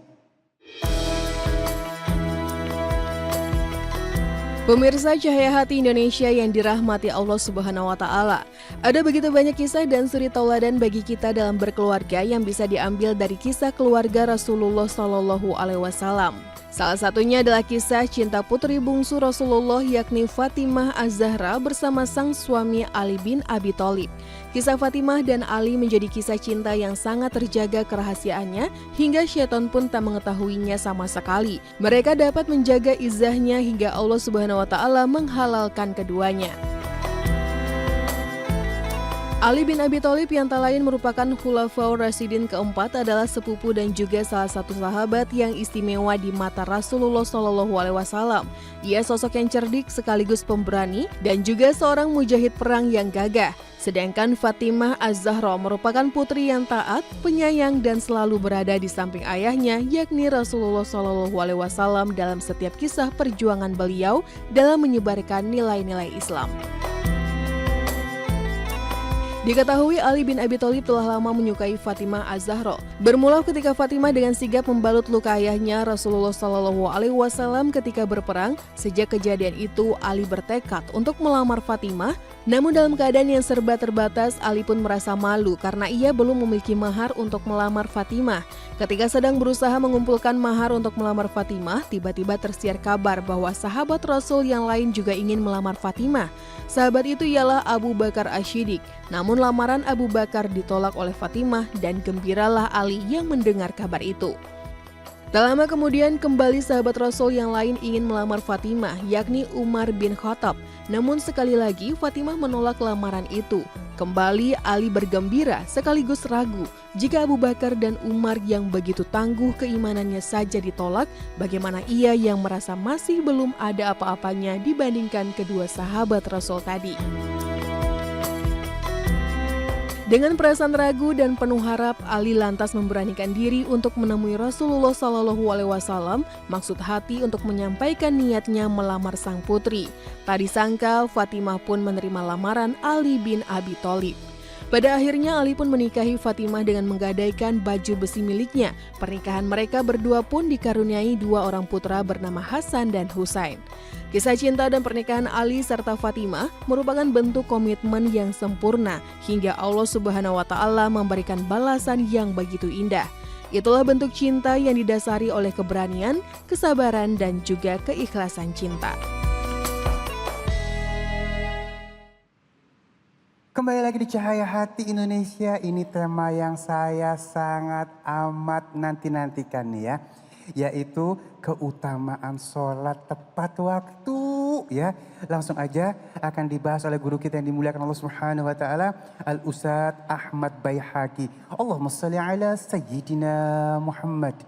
Pemirsa Cahaya Hati Indonesia yang dirahmati Allah Subhanahu wa Ta'ala, ada begitu banyak kisah dan suri tauladan bagi kita dalam berkeluarga yang bisa diambil dari kisah keluarga Rasulullah Shallallahu Alaihi Wasallam. Salah satunya adalah kisah cinta putri bungsu Rasulullah yakni Fatimah Az-Zahra bersama sang suami Ali bin Abi Thalib. Kisah Fatimah dan Ali menjadi kisah cinta yang sangat terjaga kerahasiaannya hingga syaitan pun tak mengetahuinya sama sekali. Mereka dapat menjaga izahnya hingga Allah Subhanahu wa Ta'ala menghalalkan keduanya. Ali bin Abi Thalib yang tak lain merupakan Khulafaur Rasyidin keempat adalah sepupu dan juga salah satu sahabat yang istimewa di mata Rasulullah Shallallahu Alaihi Wasallam. Ia sosok yang cerdik sekaligus pemberani dan juga seorang mujahid perang yang gagah. Sedangkan Fatimah Az-Zahra merupakan putri yang taat, penyayang dan selalu berada di samping ayahnya yakni Rasulullah Shallallahu Alaihi Wasallam dalam setiap kisah perjuangan beliau dalam menyebarkan nilai-nilai Islam. Diketahui Ali bin Abi Thalib telah lama menyukai Fatimah Az-Zahra. Bermula ketika Fatimah dengan sigap membalut luka ayahnya Rasulullah Shallallahu Alaihi Wasallam ketika berperang. Sejak kejadian itu, Ali bertekad untuk melamar Fatimah. Namun dalam keadaan yang serba terbatas, Ali pun merasa malu karena ia belum memiliki mahar untuk melamar Fatimah. Ketika sedang berusaha mengumpulkan mahar untuk melamar Fatimah, tiba-tiba tersiar kabar bahwa sahabat Rasul yang lain juga ingin melamar Fatimah. Sahabat itu ialah Abu Bakar Asy-Syiddiq. Namun lamaran Abu Bakar ditolak oleh Fatimah dan gembiralah Ali yang mendengar kabar itu. Tak lama kemudian kembali sahabat Rasul yang lain ingin melamar Fatimah, yakni Umar bin Khattab. Namun sekali lagi Fatimah menolak lamaran itu. Kembali Ali bergembira sekaligus ragu. Jika Abu Bakar dan Umar yang begitu tangguh keimanannya saja ditolak, bagaimana ia yang merasa masih belum ada apa-apanya dibandingkan kedua sahabat Rasul tadi. Dengan perasaan ragu dan penuh harap, Ali lantas memberanikan diri untuk menemui Rasulullah Shallallahu Alaihi Wasallam, maksud hati untuk menyampaikan niatnya melamar sang putri. Tak disangka, Fatimah pun menerima lamaran Ali bin Abi Thalib. Pada akhirnya Ali pun menikahi Fatimah dengan menggadaikan baju besi miliknya. Pernikahan mereka berdua pun dikaruniai dua orang putra bernama Hasan dan Husain. Kisah cinta dan pernikahan Ali serta Fatimah merupakan bentuk komitmen yang sempurna hingga Allah Subhanahu wa Ta'ala memberikan balasan yang begitu indah. Itulah bentuk cinta yang didasari oleh keberanian, kesabaran dan juga keikhlasan cinta. Kembali lagi di Cahaya Hati Indonesia, ini tema yang saya sangat amat nanti-nantikan nih ya. Yaitu keutamaan sholat tepat waktu ya. Langsung aja akan dibahas oleh guru kita yang dimuliakan Allah Subhanahu wa Ta'ala, Al-Ustadz Ahmad Baihaqi. Allahumma shalli ala Sayyidina Muhammad.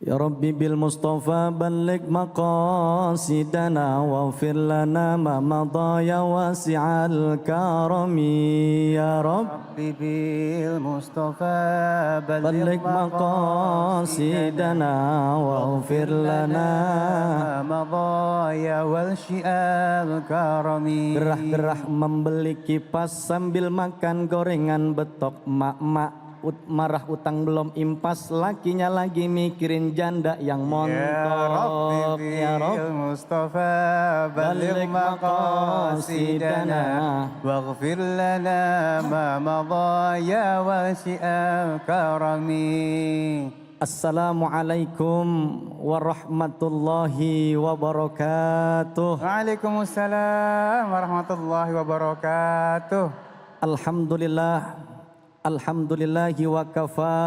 Ya Rabbi bil Mustafa balligh maqasidana waghfir lana ma madha ya wasi'al karami ya Rabbi bil Mustafa balligh maqasidana waghfir lana ma madha ya wasi'al karami. Gerah-gerah membeli kipas sambil makan gorengan betok mak-mak. Marah utang belum impas, lakinya lagi mikirin janda yang montok. Ya Rabbi Mustafa balligh maqasidana waghfir lana ma madha ya wasi'al karami. Assalamualaikum warahmatullahi wabarakatuh. Waalaikumsalam warahmatullahi wabarakatuh. Alhamdulillah. Alhamdulillahi wa kafa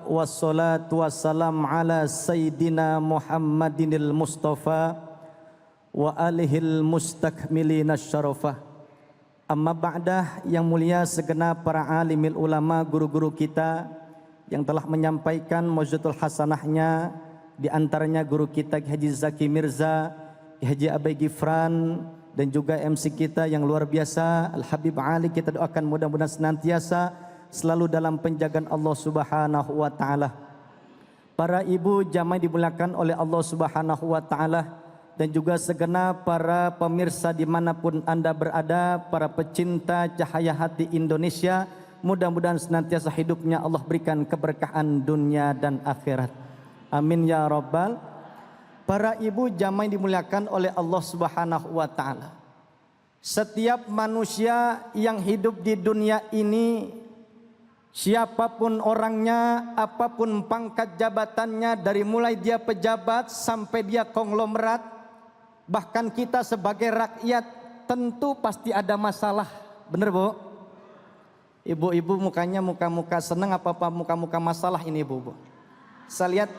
wassalatu wassalam ala sayyidina Muhammadinil Mustafa wa alihil mustakmilina syarafah. Amma ba'dah, yang mulia segenap para alimil ulama, guru-guru kita yang telah menyampaikan mau'izatul hasanahnya, di antaranya guru kita Haji Zaki Mirza, Haji Abai Gifran, dan juga MC kita yang luar biasa Al Habib Ali. Kita doakan mudah-mudahan senantiasa selalu dalam penjagaan Allah Subhanahu wa Ta'ala. Para ibu jamaah dimuliakan oleh Allah Subhanahu wa Ta'ala, dan juga segenap para pemirsa dimanapun Anda berada, para pecinta Cahaya Hati Indonesia, mudah-mudahan senantiasa hidupnya Allah berikan keberkahan dunia dan akhirat. Amin ya Rabbal Para ibu jamaah yang dimuliakan oleh Allah Subhanahu wa taala. Setiap manusia yang hidup di dunia ini, siapapun orangnya, apapun pangkat jabatannya, dari mulai dia pejabat sampai dia konglomerat, bahkan kita sebagai rakyat tentu pasti ada masalah. Bener Bu? Ibu-ibu mukanya muka-muka senang apa muka-muka masalah ini Bu? Saya lihat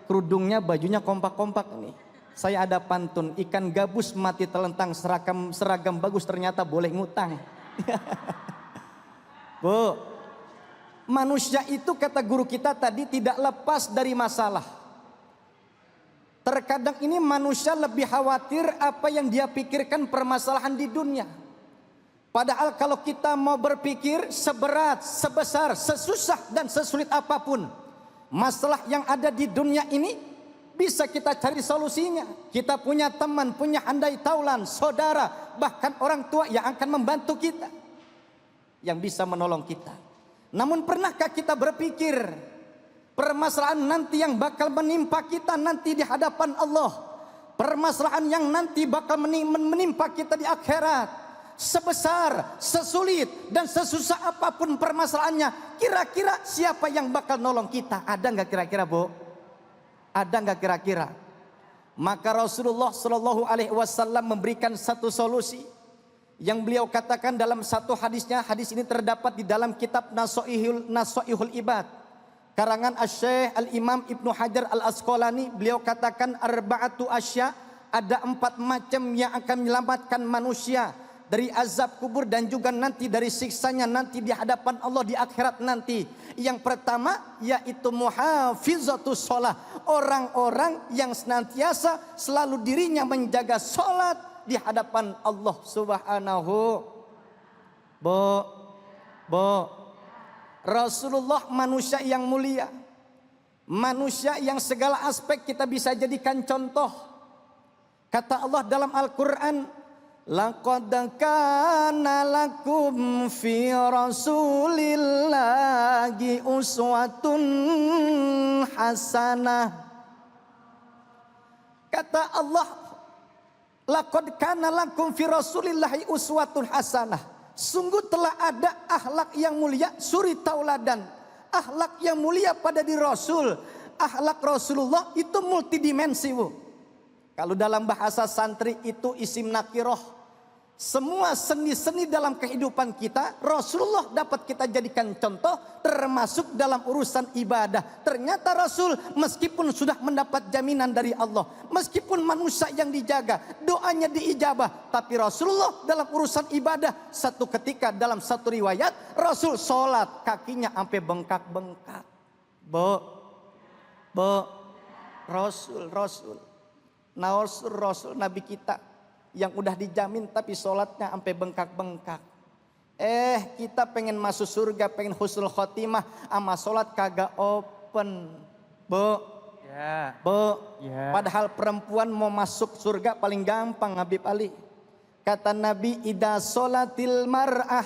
kerudungnya, bajunya kompak-kompak nih. Saya ada pantun, ikan gabus mati telentang, seragam bagus ternyata boleh ngutang. Bu, manusia itu kata guru kita tadi tidak lepas dari masalah. Terkadang ini manusia lebih khawatir apa yang dia pikirkan permasalahan di dunia. Padahal kalau kita mau berpikir seberat, sebesar, sesusah dan sesulit apapun, masalah yang ada di dunia ini bisa kita cari solusinya. Kita punya teman, punya andai taulan, saudara, bahkan orang tua yang akan membantu kita, yang bisa menolong kita. Namun pernahkah kita berpikir permasalahan nanti yang bakal menimpa kita nanti di hadapan Allah, permasalahan yang nanti bakal menimpa kita di akhirat, sebesar, sesulit dan sesusah apapun permasalahannya, kira-kira siapa yang bakal nolong kita? Ada nggak kira-kira Bu? Ada nggak kira-kira? Maka Rasulullah Shallallahu Alaihi Wasallam memberikan satu solusi yang beliau katakan dalam satu hadisnya. Hadis ini terdapat di dalam kitab Nasoihul Ibad karangan Asy-Syaikh Al-Imam Ibnu Hajar Al-Asqalani. Beliau katakan arba'atu asya, ada 4 macam yang akan menyelamatkan manusia dari azab kubur dan juga nanti dari siksanya nanti di hadapan Allah di akhirat nanti. Yang pertama yaitu muhafizatus shalah, orang-orang yang senantiasa selalu dirinya menjaga salat di hadapan Allah Subhanahu. Rasulullah manusia yang mulia, manusia yang segala aspek kita bisa jadikan contoh. Kata Allah dalam Al-Quran, laqad kana lakum fi rasulillahi uswatun hasanah. Kata Allah, laqad kana lakum fi rasulillahi uswatun hasanah. Sungguh telah ada akhlak yang mulia, suri tauladan. Akhlak yang mulia pada diri Rasul. Akhlak Rasulullah itu multidimensi Bu. Kalau dalam bahasa santri itu isim nakiroh. Semua seni-seni dalam kehidupan kita Rasulullah dapat kita jadikan contoh, termasuk dalam urusan ibadah. Ternyata Rasul meskipun sudah mendapat jaminan dari Allah, meskipun manusia yang dijaga, doanya diijabah, tapi Rasulullah dalam urusan ibadah, satu ketika dalam satu riwayat Rasul sholat kakinya sampai bengkak-bengkak. Rasul Nabi kita yang udah dijamin tapi sholatnya sampai bengkak-bengkak. Kita pengen masuk surga, pengen husnul khotimah, ama sholat kagak open. Padahal perempuan mau masuk surga paling gampang Habib Ali. Kata Nabi, idza sholatil mar'ah,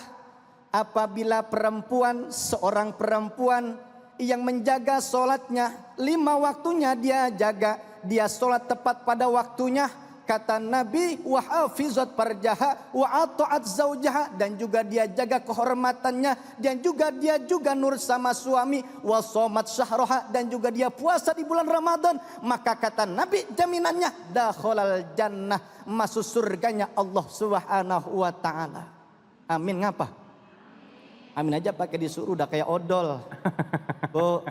apabila perempuan, seorang perempuan yang menjaga sholatnya, 5 waktunya dia jaga, dia sholat tepat pada waktunya. Kata Nabi, wa hafizat farjaha wa ata'at zaujaha, dan juga dia jaga kehormatannya, dan juga dia nur sama suami, wa shamat syahraha, dan juga dia puasa di bulan Ramadan, maka kata Nabi jaminannya dakhalal jannah, masuk surganya Allah Subhanahu wa taala. Amin. Ngapa? Amin aja pakai disuruh, udah kayak odol. Bu,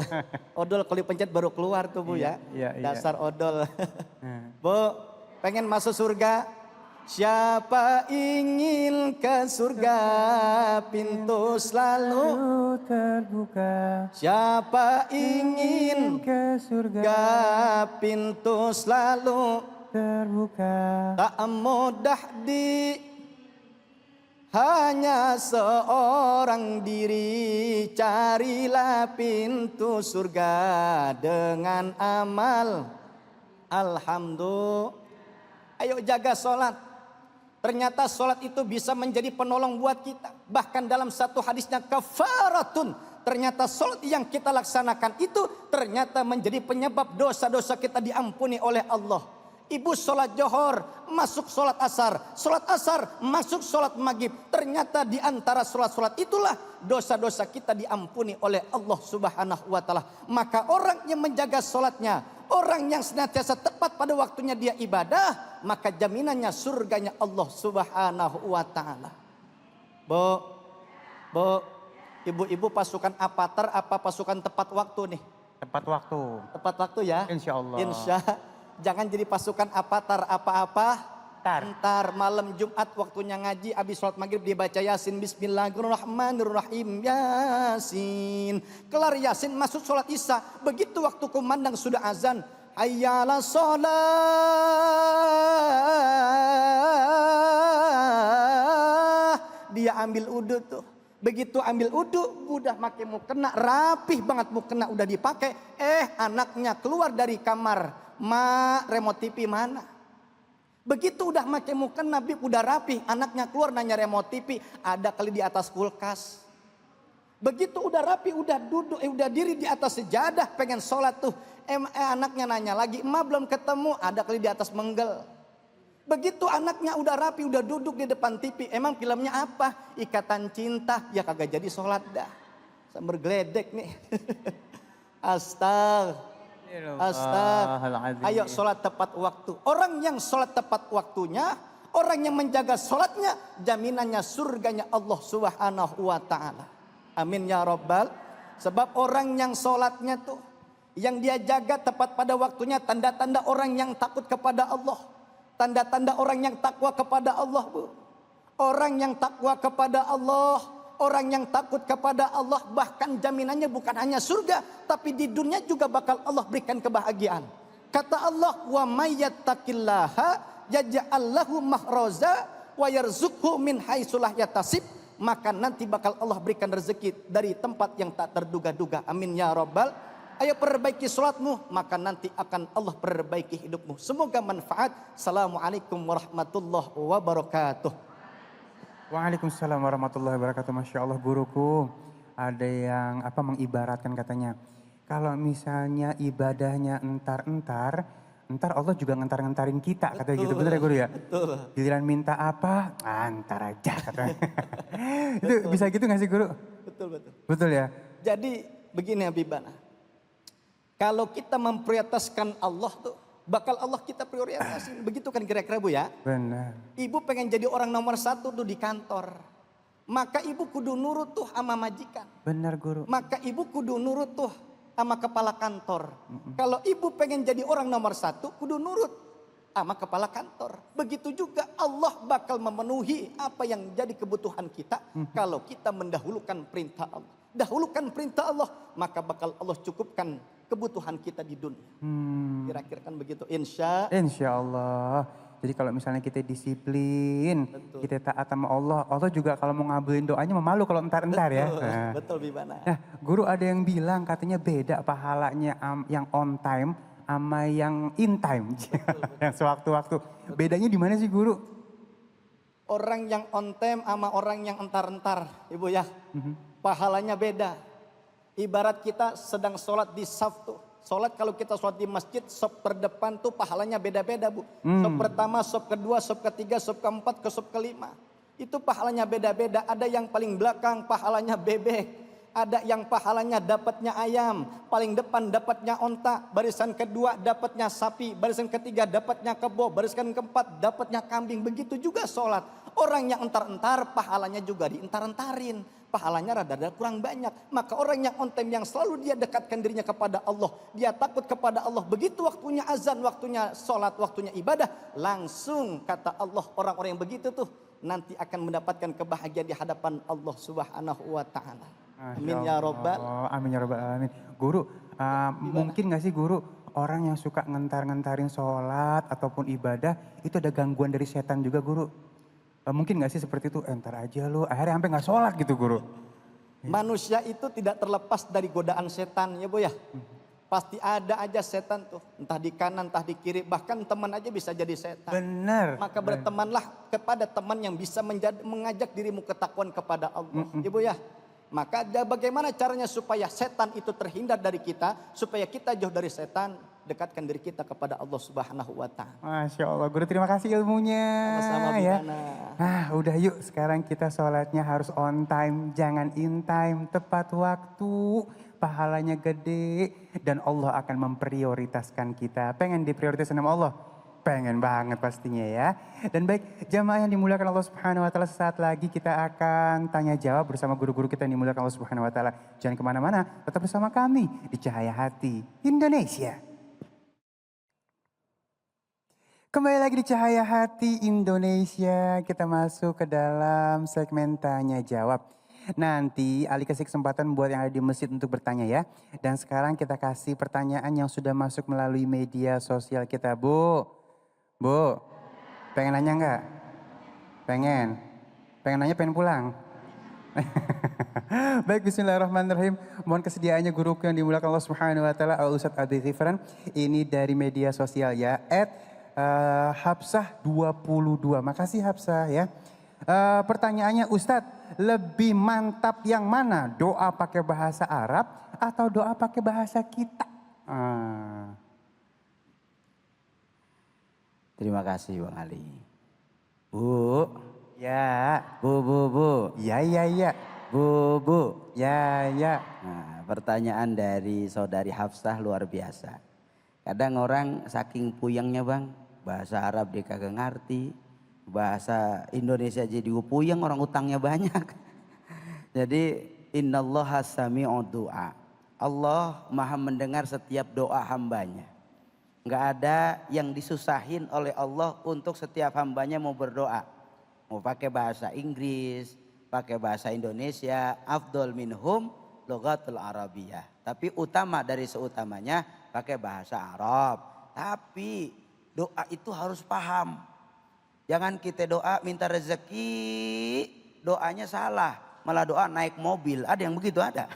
odol kalau dipencet baru keluar tuh Bu ya. Dasar odol. Bu, pengen masuk surga? Siapa ingin ke surga, pintu selalu terbuka. Siapa ingin ke surga, pintu selalu terbuka. Tak mudah hanya seorang diri, carilah pintu surga dengan amal. Alhamdulillah. Ayo jaga sholat. Ternyata sholat itu bisa menjadi penolong buat kita. Bahkan dalam satu hadisnya kafaratun. Ternyata sholat yang kita laksanakan itu ternyata menjadi penyebab dosa-dosa kita diampuni oleh Allah. Ibu sholat johor, masuk sholat asar masuk sholat maghrib. Ternyata di antara sholat-sholat itulah dosa-dosa kita diampuni oleh Allah Subhanahu wa Ta'ala. Maka orang yang menjaga sholatnya, orang yang senantiasa tepat pada waktunya dia ibadah, maka jaminannya surganya Allah Subhanahu wa Ta'ala. Bu, ibu-ibu pasukan Avatar apa pasukan tepat waktu nih? Tepat waktu. Tepat waktu ya? Insya Allah. Jangan jadi pasukan Avatar apa-apa. Ntar. Ntar malam Jumat waktunya ngaji, habis sholat maghrib dibaca Yasin, Bismillahirrahmanirrahim, Yasin. Kelar Yasin masuk sholat Isya. Begitu waktu kumandang sudah azan, hayyala sholat. Dia ambil udhu tuh. Begitu ambil udhu, udah pakai mukena, rapih banget mukena udah dipakai. Anaknya keluar dari kamar. Ma, remote TV mana? Begitu udah pakai mukena, Nabi udah rapih. Anaknya keluar nanya remote TV, ada kali di atas kulkas. Begitu udah rapi, udah duduk, udah diri di atas sejadah, pengen sholat tuh. Anaknya nanya lagi, emak belum ketemu, ada kali di atas menggel. Begitu anaknya udah rapi, udah duduk di depan TV, emang filmnya apa? Ikatan Cinta, ya kagak jadi sholat dah. Sambil geledek nih. Ayo sholat tepat waktu. Orang yang sholat tepat waktunya, orang yang menjaga sholatnya, jaminannya surganya Allah Subhanahu wa Ta'ala. Amin ya Rabbal. Sebab orang yang sholatnya tuh, yang dia jaga tepat pada waktunya, tanda-tanda orang yang takut kepada Allah. Tanda-tanda orang yang takwa kepada Allah, Bu. Orang yang takwa kepada Allah, orang yang takut kepada Allah, bahkan jaminannya bukan hanya surga, tapi di dunia juga bakal Allah berikan kebahagiaan. Kata Allah, wa may yattaqillaha yaj'al lahu makhraja wa yarzuqhu min haitsu la yahtasib. Maka nanti bakal Allah berikan rezeki dari tempat yang tak terduga-duga. Amin ya Rabbal. Ayo perbaiki sholatmu, maka nanti akan Allah perbaiki hidupmu. Semoga manfaat. Assalamualaikum warahmatullahi wabarakatuh. Waalaikumsalam warahmatullahi wabarakatuh. Masya Allah guruku. Ada yang mengibaratkan katanya. Kalau misalnya ibadahnya entar Allah juga ngentar-ngentarin kita. Katanya gitu, bener ya guru ya? Betul. Giliran minta apa, antar aja katanya. Itu bisa gitu gak sih guru? Betul. Betul ya? Jadi begini Habibana. Kalau kita memprioritaskan Allah tuh, bakal Allah kita prioritaskan. Begitu kan kira-kira Bu ya? Benar. Ibu pengen jadi orang nomor 1 tuh di kantor. Maka ibu kudu nurut tuh sama majikan. Benar guru. Maka ibu kudu nurut tuh sama kepala kantor. Kalau ibu pengen jadi orang nomor 1, kudu nurut sama kepala kantor. Begitu juga Allah bakal memenuhi apa yang jadi kebutuhan kita. Kalau kita mendahulukan perintah Allah. Dahulukan perintah Allah, maka bakal Allah cukupkan kebutuhan kita di dunia. Kira-kira kan begitu. Insya Allah. Jadi kalau misalnya kita disiplin, Betul. kita taat sama Allah juga kalau mau ngabulin doanya memalu kalau entar-entar ya. Nah. Betul Bibana. Nah, guru ada yang bilang katanya beda pahalanya yang on time sama yang in time. Yang sewaktu-waktu. Bedanya di mana sih guru? Orang yang on time sama orang yang entar-entar, Ibu ya. Pahalanya beda. Ibarat kita sedang sholat di saf tuh. Sholat kalau kita sholat di masjid, saf terdepan tuh pahalanya beda-beda Bu. Saf pertama, saf kedua, saf ketiga, saf keempat, ke saf kelima. Itu pahalanya beda-beda. Ada yang paling belakang pahalanya bebek. Ada yang pahalanya dapatnya ayam. Paling depan dapatnya onta. Barisan kedua dapatnya sapi. Barisan ketiga dapatnya kebo. Barisan keempat dapatnya kambing. Begitu juga sholat. Orang yang entar-entar pahalanya juga dientar-entarin. Pahalanya rada-rada kurang banyak. Maka orang yang on time yang selalu dia dekatkan dirinya kepada Allah. Dia takut kepada Allah. Begitu waktunya azan, waktunya sholat, waktunya ibadah. Langsung kata Allah, orang-orang yang begitu tuh nanti akan mendapatkan kebahagiaan di hadapan Allah Subhanahu wa Ta'ala. Amin ya Rabbal. Amin ya Rabbal alamin. Guru, mungkin gak sih guru orang yang suka ngentar-ngentarin sholat ataupun ibadah itu ada gangguan dari setan juga guru? Mungkin gak sih seperti itu, entar aja lu, akhirnya sampai gak sholat gitu guru. Manusia itu tidak terlepas dari godaan setan ya Bu ya. Pasti ada aja setan tuh, entah di kanan, entah di kiri, bahkan teman aja bisa jadi setan. Benar. Maka bertemanlah kepada teman yang bisa mengajak dirimu ketakwaan kepada Allah. Ibu ya. Maka bagaimana caranya supaya setan itu terhindar dari kita, supaya kita jauh dari setan? dekatkan diri kita kepada Allah Subhanahu wa taala. Masya Allah, guru terima kasih ilmunya. Sama-sama, Bu ya. Nana. Nah udah yuk sekarang kita sholatnya harus on time, jangan in time, tepat waktu. Pahalanya gede dan Allah akan memprioritaskan kita. Pengen diprioritaskan sama Allah? Pengen banget pastinya ya. Dan baik jamaah yang dimuliakan Allah Subhanahu wa taala, sesaat lagi kita akan tanya jawab bersama guru-guru kita yang dimuliakan Allah Subhanahu wa taala. Jangan kemana-mana, tetap bersama kami di Cahaya Hati Indonesia. Kembali lagi di Cahaya Hati Indonesia, kita masuk ke dalam segmen tanya jawab. Nanti Ali kasih kesempatan buat yang ada di masjid untuk bertanya ya. Dan sekarang kita kasih pertanyaan yang sudah masuk melalui media sosial kita. Bu, pengen nanya nggak? Pengen nanya, pengen pulang. Baik, bismillahirrahmanirrahim. Mohon kesediaannya guruku yang dimuliakan Allah Subhanahu wa taala, Al Ustadz Abi Ghifran. Ini dari media sosial ya, @Hapsah22. Makasih Hapsah ya. Pertanyaannya, Ustadz, lebih mantap yang mana? Doa pakai bahasa Arab atau doa pakai bahasa kita? Terima kasih Bang Ali. Bu. Ya. Bu. Ya. Bu. Ya. Nah, pertanyaan dari saudari Hafsah luar biasa. Kadang orang saking puyengnya Bang, bahasa Arab dia kagak ngerti, bahasa Indonesia jadi puyeng, orang utangnya banyak. Jadi innallaha sami'ud du'a. Allah maha mendengar setiap doa hambanya. Nggak ada yang disusahin oleh Allah untuk setiap hambanya mau berdoa. Mau pakai bahasa Inggris, pakai bahasa Indonesia, afdol minhum lughatul Arabiyah. Tapi utama dari seutamanya pakai bahasa Arab. Tapi doa itu harus paham. Jangan kita doa minta rezeki, doanya salah. Malah doa naik mobil, ada yang begitu ada?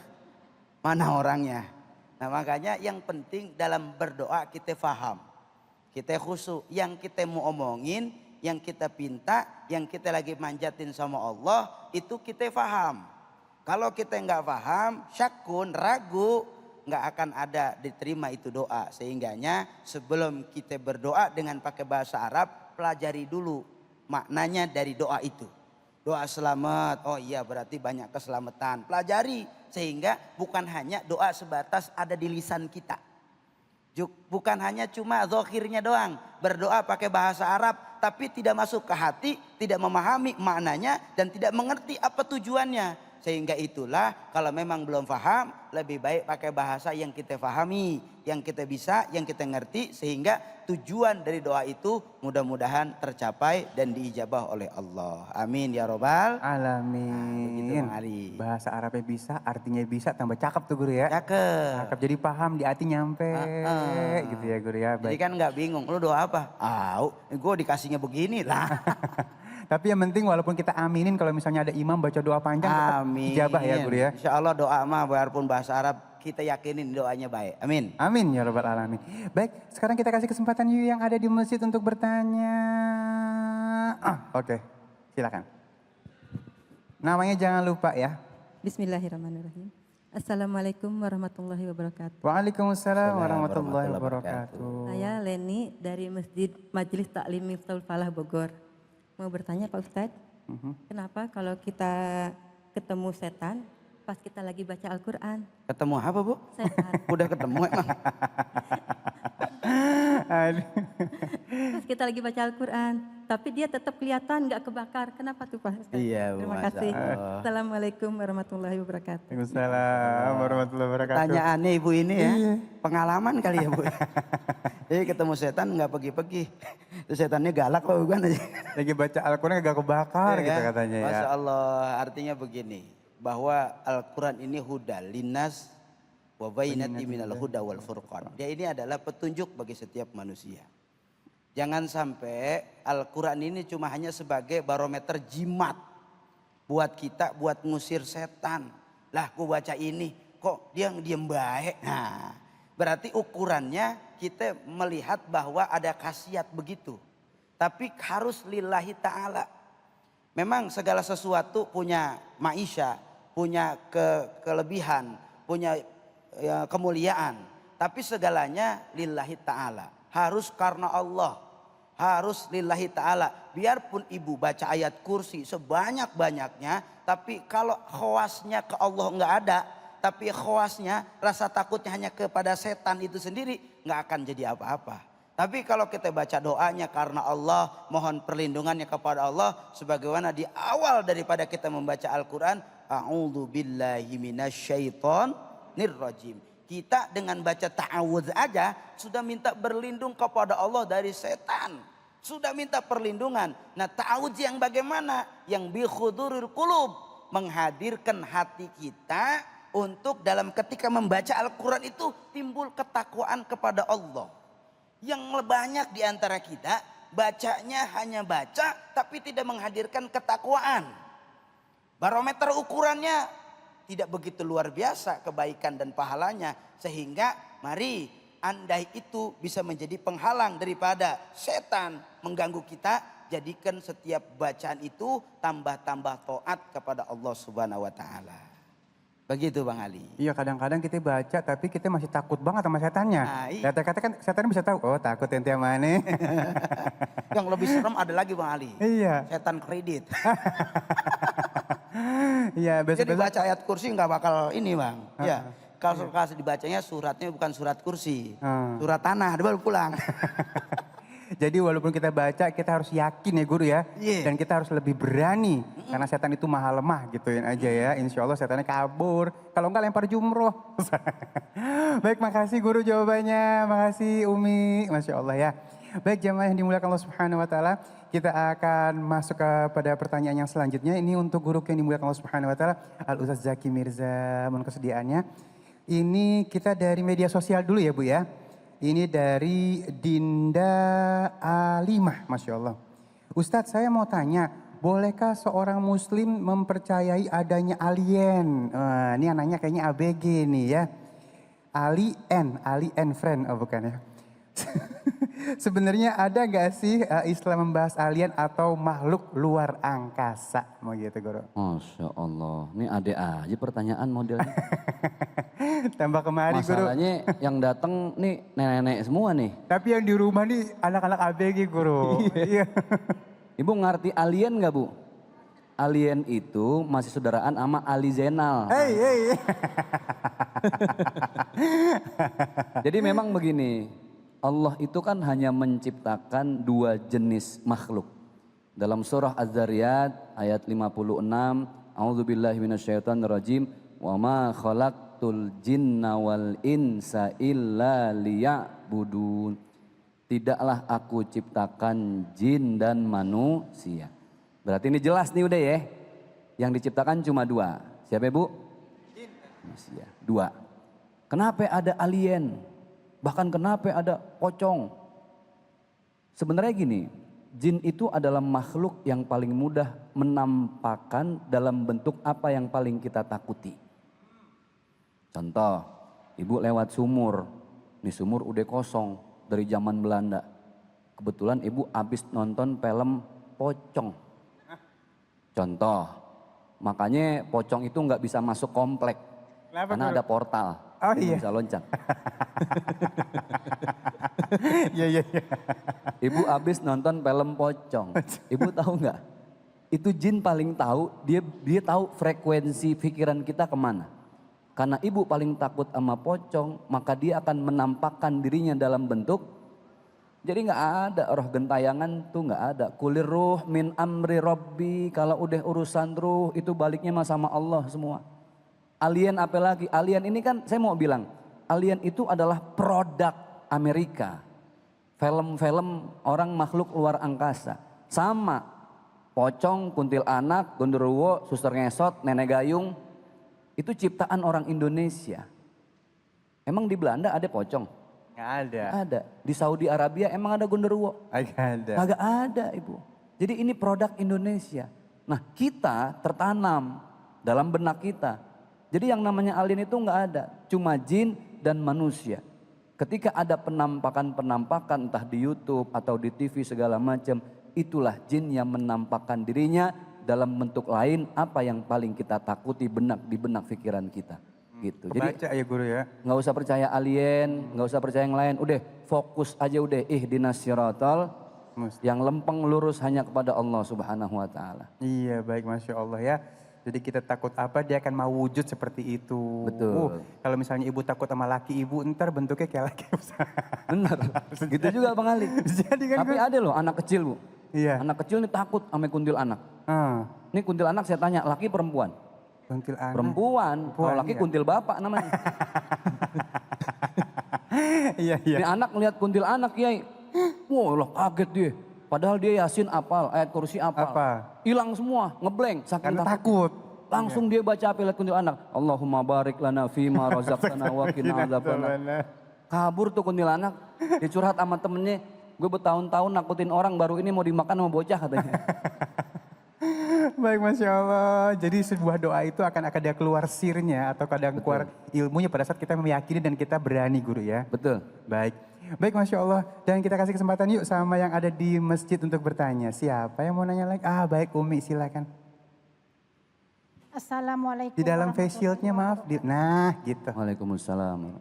Mana orangnya? Nah makanya yang penting dalam berdoa kita faham. Kita khusyuk, yang kita mau omongin, yang kita pinta, yang kita lagi manjatin sama Allah, itu kita faham. Kalau kita nggak faham, syakun, ragu, nggak akan ada diterima itu doa. Sehingganya sebelum kita berdoa dengan pakai bahasa Arab, pelajari dulu maknanya dari doa itu. Doa selamat, oh iya berarti banyak keselamatan. Pelajari sehingga bukan hanya doa sebatas ada di lisan kita. Bukan hanya cuma zahirnya doang. Berdoa pakai bahasa Arab tapi tidak masuk ke hati, tidak memahami maknanya dan tidak mengerti apa tujuannya. Sehingga itulah kalau memang belum paham, lebih baik pakai bahasa yang kita pahami, yang kita bisa, yang kita ngerti. Sehingga tujuan dari doa itu mudah-mudahan tercapai dan diijabah oleh Allah. Amin ya robbal alamin. begitu Bang Ali. Bahasa Arabnya bisa, artinya bisa, tambah cakep tuh guru ya. Cakep. Jadi paham, di hati nyampe. Gitu ya guru ya. Jadi Baik. kan nggak bingung, lu doa apa? Gue dikasihnya begini lah. Tapi yang penting walaupun kita aminin kalau misalnya ada imam baca doa panjang tetap Amin. ijabah ya guru ya. Insya Allah doa mah walaupun bahasa Arab kita yakinin doanya baik. Amin. Amin ya robbal alamin. Baik, sekarang kita kasih kesempatan you yang ada di masjid untuk bertanya. Oke. Silakan. Namanya jangan lupa ya. Bismillahirrahmanirrahim. Assalamualaikum warahmatullahi wabarakatuh. Waalaikumsalam warahmatullahi warahmatullahi wabarakatuh. Saya Leni dari Masjid Majelis Taklim Miftahul Falah Bogor. Mau bertanya Pak Ustadz, kenapa kalau kita ketemu setan pas kita lagi baca Al-Quran? Ketemu apa Bu? Setan. Udah ketemu emang. Aduh. Pas kita lagi baca Al-Quran, tapi dia tetap kelihatan nggak kebakar. Kenapa tuh Pak Ustadz? Iya, Bu, Terima Masya kasih. Allah. Assalamualaikum warahmatullahi wabarakatuh. Waalaikumsalam warahmatullahi wabarakatuh. Pertanyaannya Ibu ini ya, pengalaman kali ya Bu. Jadi ketemu setan nggak pergi-pergi. Terus setannya galak apa bukan aja. Lagi baca Al-Quran gak kebakar Iya gitu ya. katanya ya. Masya Allah, artinya begini. Bahwa Al-Quran ini huda linnas wa bainati minal huda wal furqan. Dia ini adalah petunjuk bagi setiap manusia. Jangan sampai Al-Quran ini cuma hanya sebagai barometer jimat. Buat kita, buat ngusir setan. Lah aku baca ini, kok dia diem baik. Nah, berarti ukurannya kita melihat bahwa ada khasiat begitu. Tapi harus lillahi ta'ala. Memang segala sesuatu punya maisha, punya kelebihan, punya kemuliaan. Tapi segalanya lillahi ta'ala. Harus karena Allah. Harus lillahi ta'ala. Biarpun ibu baca ayat kursi sebanyak-banyaknya. Tapi kalau khawasnya ke Allah nggak ada. Tapi khawasnya rasa takutnya hanya kepada setan itu sendiri. Nggak akan jadi apa-apa. Tapi kalau kita baca doanya karena Allah. Mohon perlindungannya kepada Allah. Sebagaimana di awal daripada kita membaca Al-Quran. A'udzu billahi minasyaitonir rajim. Kita dengan baca ta'awudz aja sudah minta berlindung kepada Allah dari setan. Sudah minta perlindungan. Nah ta'awudz yang bagaimana? Yang bi khuduril qulub. Menghadirkan hati kita untuk dalam ketika membaca Al-Quran itu timbul ketakwaan kepada Allah. Yang banyak di antara kita bacanya hanya baca tapi tidak menghadirkan ketakwaan. Barometer ukurannya tidak begitu luar biasa kebaikan dan pahalanya. Sehingga mari andai itu bisa menjadi penghalang daripada setan mengganggu kita. Jadikan setiap bacaan itu tambah-tambah taat kepada Allah Subhanahu wa Ta'ala. Begitu Bang Ali. Iya, kadang-kadang kita baca tapi kita masih takut banget sama setannya. Nah, iya. Kata-kata kan setan bisa tahu, oh takut ente mana. Yang lebih serem ada lagi Bang Ali. Iya. Setan kredit. Iya, Jadi besok-besok. baca ayat kursi nggak bakal ini Bang. Ya. Kalau dibacanya suratnya bukan surat kursi. Surat tanah, dia baru pulang. Jadi walaupun kita baca, kita harus yakin ya guru ya. Iya. Dan kita harus lebih berani. Karena setan itu maha lemah gituin aja ya. Insya Allah setannya kabur. Kalau enggak lempar jumroh. Baik, makasih guru jawabannya. Makasih Umi. Masya Allah ya. Baik, jamaah yang dimuliakan Allah Subhanahu wa Ta'ala. Kita akan masuk kepada pertanyaan yang selanjutnya. Ini untuk guru yang dimuliakan Allah Subhanahu wa Ta'ala. Al-Ustaz Zaki Mirza, mohon kesediaannya. Ini kita dari media sosial dulu ya Bu ya. Ini dari Dinda Alimah, Masya Allah. Ustadz, saya mau tanya, bolehkah seorang muslim mempercayai adanya alien? Ini anaknya kayaknya ABG nih ya. Alien friend, oh bukan ya. Sebenarnya ada gak sih Islam membahas alien atau makhluk luar angkasa? Mau gitu guru. Masya Allah, ini ada aja pertanyaan modelnya. Tambah kemari guru. Masalahnya yang datang nih nenek-nenek semua nih. Tapi yang di rumah nih anak-anak ABG guru. Iya. Ibu ngerti alien gak Bu? Alien itu masih saudaraan sama Ali Zainal. Hey. Jadi memang begini, Allah itu kan hanya menciptakan dua jenis makhluk. Dalam surah Az-Zariyat ayat 56, A'udzubillahi minasyaitonirrajim, wa ma khalaqtul jinna wal insa illa liya'budun. Tidaklah aku ciptakan jin dan manusia. Berarti ini jelas nih udah ya. Yang diciptakan cuma dua. Siapa Bu? Jin dan manusia. Dua. Kenapa ada alien? Bahkan kenapa ada pocong? Sebenarnya gini, jin itu adalah makhluk yang paling mudah menampakkan dalam bentuk apa yang paling kita takuti. Contoh, ibu lewat sumur, di sumur udah kosong dari zaman Belanda. Kebetulan ibu habis nonton film pocong. Contoh, makanya pocong itu nggak bisa masuk komplek. Kenapa, karena Guru? ada portal. Oh Dia iya. bisa loncat. Iya. Ibu habis nonton film pocong. Ibu tahu nggak? Itu jin paling tahu, dia tahu frekuensi pikiran kita kemana. Karena ibu paling takut sama pocong, maka dia akan menampakkan dirinya dalam bentuk. Jadi nggak ada roh gentayangan tuh nggak ada. Kulir ruh min amri robbi, kalau udah urusan ruh itu baliknya mah sama Allah semua. Alien apa lagi? Alien ini kan saya mau bilang, alien itu adalah produk Amerika. Film-film orang makhluk luar angkasa. Sama pocong, kuntilanak, gondoruwo, suster ngesot, nenek gayung. Itu ciptaan orang Indonesia. Emang di Belanda ada pocong? Nggak ada. Ada. Di Saudi Arabia emang ada gondoruwo? Nggak ada. Kagak ada Ibu. Jadi ini produk Indonesia. Nah kita tertanam dalam benak kita. Jadi yang namanya alien itu nggak ada, cuma jin dan manusia. Ketika ada penampakan-penampakan entah di YouTube atau di TV segala macam, itulah jin yang menampakkan dirinya dalam bentuk lain apa yang paling kita takuti di benak pikiran kita. gitu. Jadi Baca ya guru ya. nggak usah percaya alien, nggak usah percaya yang lain. Udah fokus aja udah ihdinas siratal yang lempeng lurus hanya kepada Allah Subhanahu wa taala. Iya baik Masya Allah ya. Jadi kita takut apa dia akan mau wujud seperti itu. Betul. Kalau misalnya ibu takut sama laki ibu ntar bentuknya kayak laki. Benar. Gitu juga Bang Ali. Jadi kan Tapi ada loh anak kecil Bu. Iya. Anak kecil nih takut sama kuntilanak. Ah, Ini kuntilanak saya tanya laki perempuan? kuntilanak. Perempuan. Kalau laki iya. kuntil bapak namanya. Iya iya. Ini anak ngeliat kuntilanak Kiai. Wah lah kaget dia. Padahal dia Yasin apal, ayat kursi apal. Apa? Hilang semua, ngeblank. Saking Karena takut. takut. Langsung dia baca apa lihat kuntilanak. Allahumma barik lana fima razaqtana wa qina adzabannar. Kabur tuh kuntilanak. Dia curhat sama temennya. Gue bertahun-tahun nakutin orang baru ini mau dimakan sama bocah katanya. Baik Masya Allah. Jadi sebuah doa itu akan ada keluar sirnya atau kadang keluar ilmunya pada saat kita meyakini dan kita berani guru ya. Betul. Baik. Baik Masya Allah. Dan kita kasih kesempatan yuk sama yang ada di masjid untuk bertanya. Siapa yang mau nanya lagi? Ah baik Umi silakan. Assalamualaikum. Di dalam face shieldnya maaf. Nah gitu. Waalaikumsalam.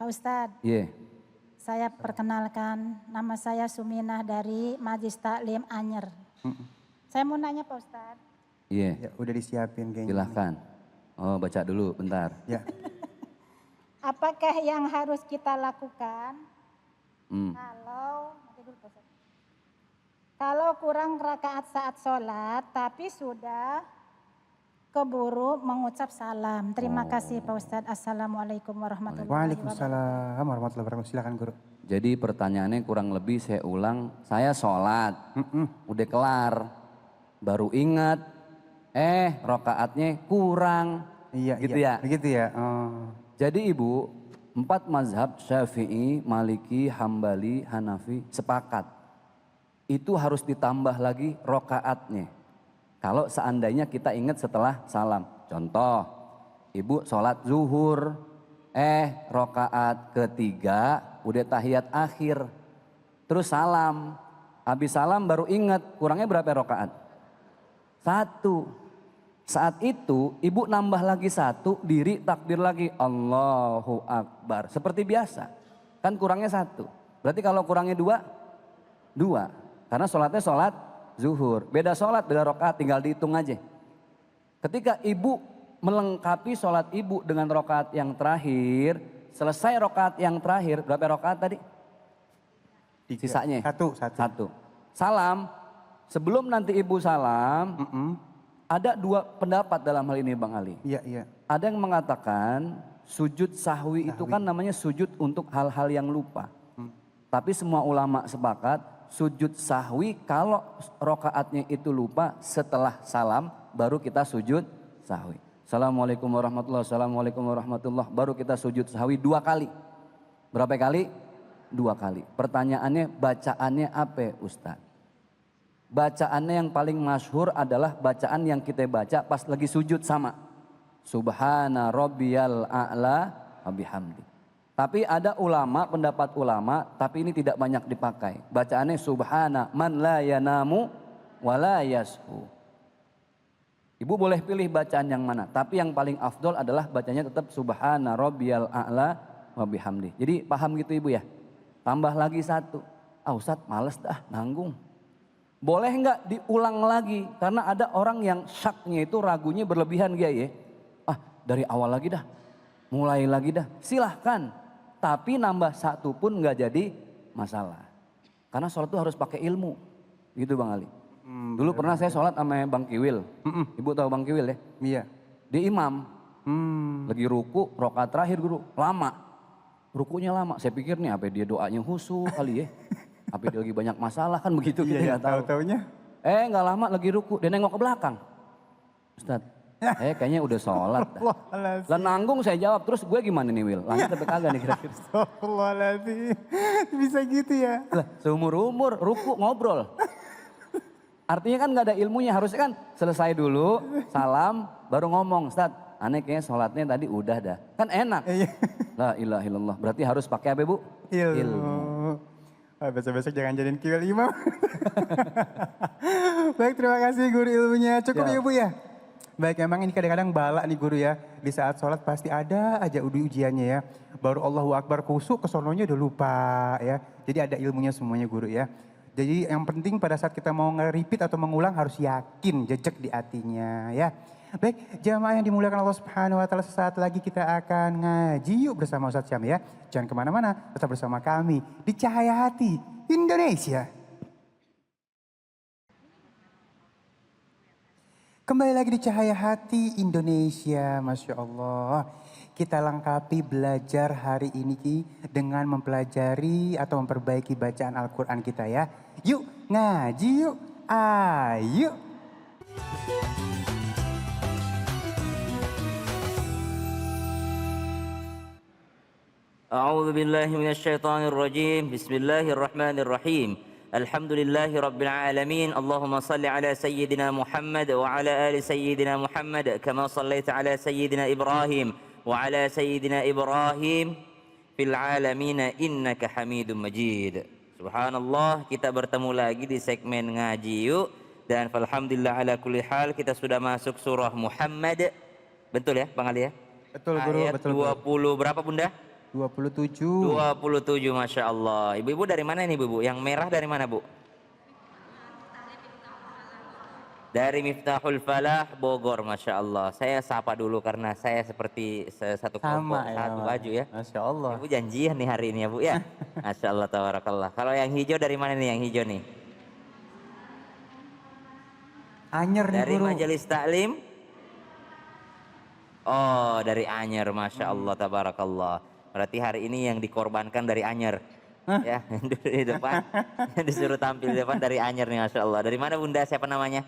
Pak Ustadz, Iya. saya perkenalkan nama saya Suminah dari Majlis Taklim Anyer. Saya mau nanya Pak Ustadz. Iya. Ya, udah disiapin kayaknya. Silahkan. Oh baca dulu bentar. Ya. Apakah yang harus kita lakukan Hmm. kalau kurang rakaat saat sholat tapi sudah keburu mengucap salam. Terima kasih Pak Ustadz. Assalamualaikum warahmatullahi wabarakatuh. Waalaikumsalam warahmatullahi wabarakatuh. Silakan guru. Jadi pertanyaannya kurang lebih saya ulang. Saya sholat. Udah kelar. Baru ingat. Rokaatnya kurang. Iya Gitu iya. ya? Begitu ya. Oh. Jadi ibu, 4 mazhab Syafi'i, Maliki, Hambali, Hanafi sepakat. Itu harus ditambah lagi rokaatnya. Kalau seandainya kita ingat setelah salam. Contoh, ibu sholat zuhur, rokaat ketiga udah tahiyat akhir. Terus salam, habis salam baru ingat kurangnya berapa rokaat? 1. Saat itu ibu nambah lagi 1, diri takbir lagi Allahu Akbar. Seperti biasa, kan kurangnya 1. Berarti kalau kurangnya 2, karena sholatnya sholat zuhur. Beda sholat, beda rokaat, tinggal dihitung aja. Ketika ibu melengkapi sholat ibu dengan rokaat yang terakhir, selesai rokaat yang terakhir, berapa rokaat tadi? 3. Sisanya? 1. Salam, sebelum nanti ibu salam, ada 2 pendapat dalam hal ini Bang Ali. Iya iya. Ada yang mengatakan sujud sahwi itu kan namanya sujud untuk hal-hal yang lupa. Tapi semua ulama sepakat sujud sahwi kalau rokaatnya itu lupa setelah salam baru kita sujud sahwi. Assalamualaikum warahmatullahi wabarakatuh. Assalamualaikum warahmatullahi baru kita sujud sahwi 2 kali. Berapa kali? 2 kali. Pertanyaannya bacaannya apa Ustaz? Bacaannya yang paling masyhur adalah bacaan yang kita baca pas lagi sujud sama. Subhana rabbiyal a'la wa bihamdi. Tapi ada ulama, pendapat ulama, tapi ini tidak banyak dipakai. Bacaannya subhana man la yanamu wa la yashu. Ibu boleh pilih bacaan yang mana, tapi yang paling afdol adalah bacanya tetap subhana rabbiyal a'la wa bihamdi. Jadi paham gitu Ibu ya? Tambah lagi 1. Ustaz males dah nanggung. Boleh nggak diulang lagi? Karena ada orang yang syaknya itu ragunya berlebihan ya. Dari awal lagi dah. Mulai lagi dah. Silahkan. Tapi nambah 1 pun nggak jadi masalah. Karena sholat itu harus pakai ilmu. Gitu Bang Ali. Dulu pernah saya sholat sama Bang Kiwil. Ibu tahu Bang Kiwil ya? Iya. Dia imam. Lagi ruku, rokaat terakhir guru. Lama. Rukunya lama. Saya pikir nih apa dia doanya khusyuk kali ya. Apa dia lagi banyak masalah kan begitu kita Iya nggak tahu. Tahu-taunya. Nggak lama lagi ruku, dia nengok ke belakang. Ustadz, kayaknya udah sholat. Lah nanggung saya jawab, terus gue gimana nih Wil? Lanjut sampai kagak nih kira-kira. Astagfirullahaladzim. Bisa gitu ya. Lah seumur-umur ruku ngobrol. Artinya kan nggak ada ilmunya, harusnya kan selesai dulu, salam, baru ngomong. Ustadz, aneh kayaknya sholatnya tadi udah dah. Kan enak. La ilaha illallah, berarti harus pakai apa Bu? Ilmu. Besok-besok jangan jadiin kiwil imam. Baik, terima kasih guru ilmunya. Cukup ya Bu ya? Baik, memang ini kadang-kadang bala nih guru ya. Di saat sholat pasti ada aja ujiannya ya. Baru Allahu Akbar kusuk, kesononya udah lupa ya. Jadi ada ilmunya semuanya guru ya. Jadi yang penting pada saat kita mau nge-repeat atau mengulang harus yakin, jejak di hatinya ya. Baik, jamaah yang dimuliakan Allah Subhanahu wa taala, sesaat lagi kita akan ngaji yuk bersama Ustadz Syam ya. Jangan kemana-mana, tetap bersama kami di Cahaya Hati Indonesia. Kembali lagi di Cahaya Hati Indonesia, Masya Allah. Kita lengkapi belajar hari ini dengan mempelajari atau memperbaiki bacaan Al-Quran kita ya. Yuk ngaji yuk, ayo. أعوذ بالله من الشيطان الرجيم بسم الله الرحمن الرحيم الحمد لله رب العالمين اللهم صل على سيدنا محمد وعلى آل سيدنا محمد كما صليت على سيدنا إبراهيم وعلى سيدنا إبراهيم في العالمين إنك حميد مجيد. Subhanallah, kita bertemu lagi di segmen ngaji yuk. Dan alhamdulillah ala kulli hal kita sudah masuk surah Muhammad. Betul ya Bang Ali ya? Betul guru, Ayat betul. 20 berapa Bunda? 27. 27, Masya Allah. Ibu-ibu dari mana nih Bu? Yang merah dari mana Bu? Dari Miftahul Falah, Bogor, Masya Allah. Saya sapa dulu karena saya seperti satu kelompok, satu baju ya. Masya Allah. Ibu janjian nih hari ini ya Bu ya. Masya Allah, tabarakallah. Kalau yang hijau dari mana nih yang hijau nih? Anyer nih Dari guru. Majelis Taklim? Oh, dari Anyer, Masya Allah, tabarakallah. Berarti hari ini yang dikorbankan dari Anyer. Ya, di depan. Disuruh tampil di depan dari Anyer nih, Masya Allah. Dari mana Bunda, siapa namanya?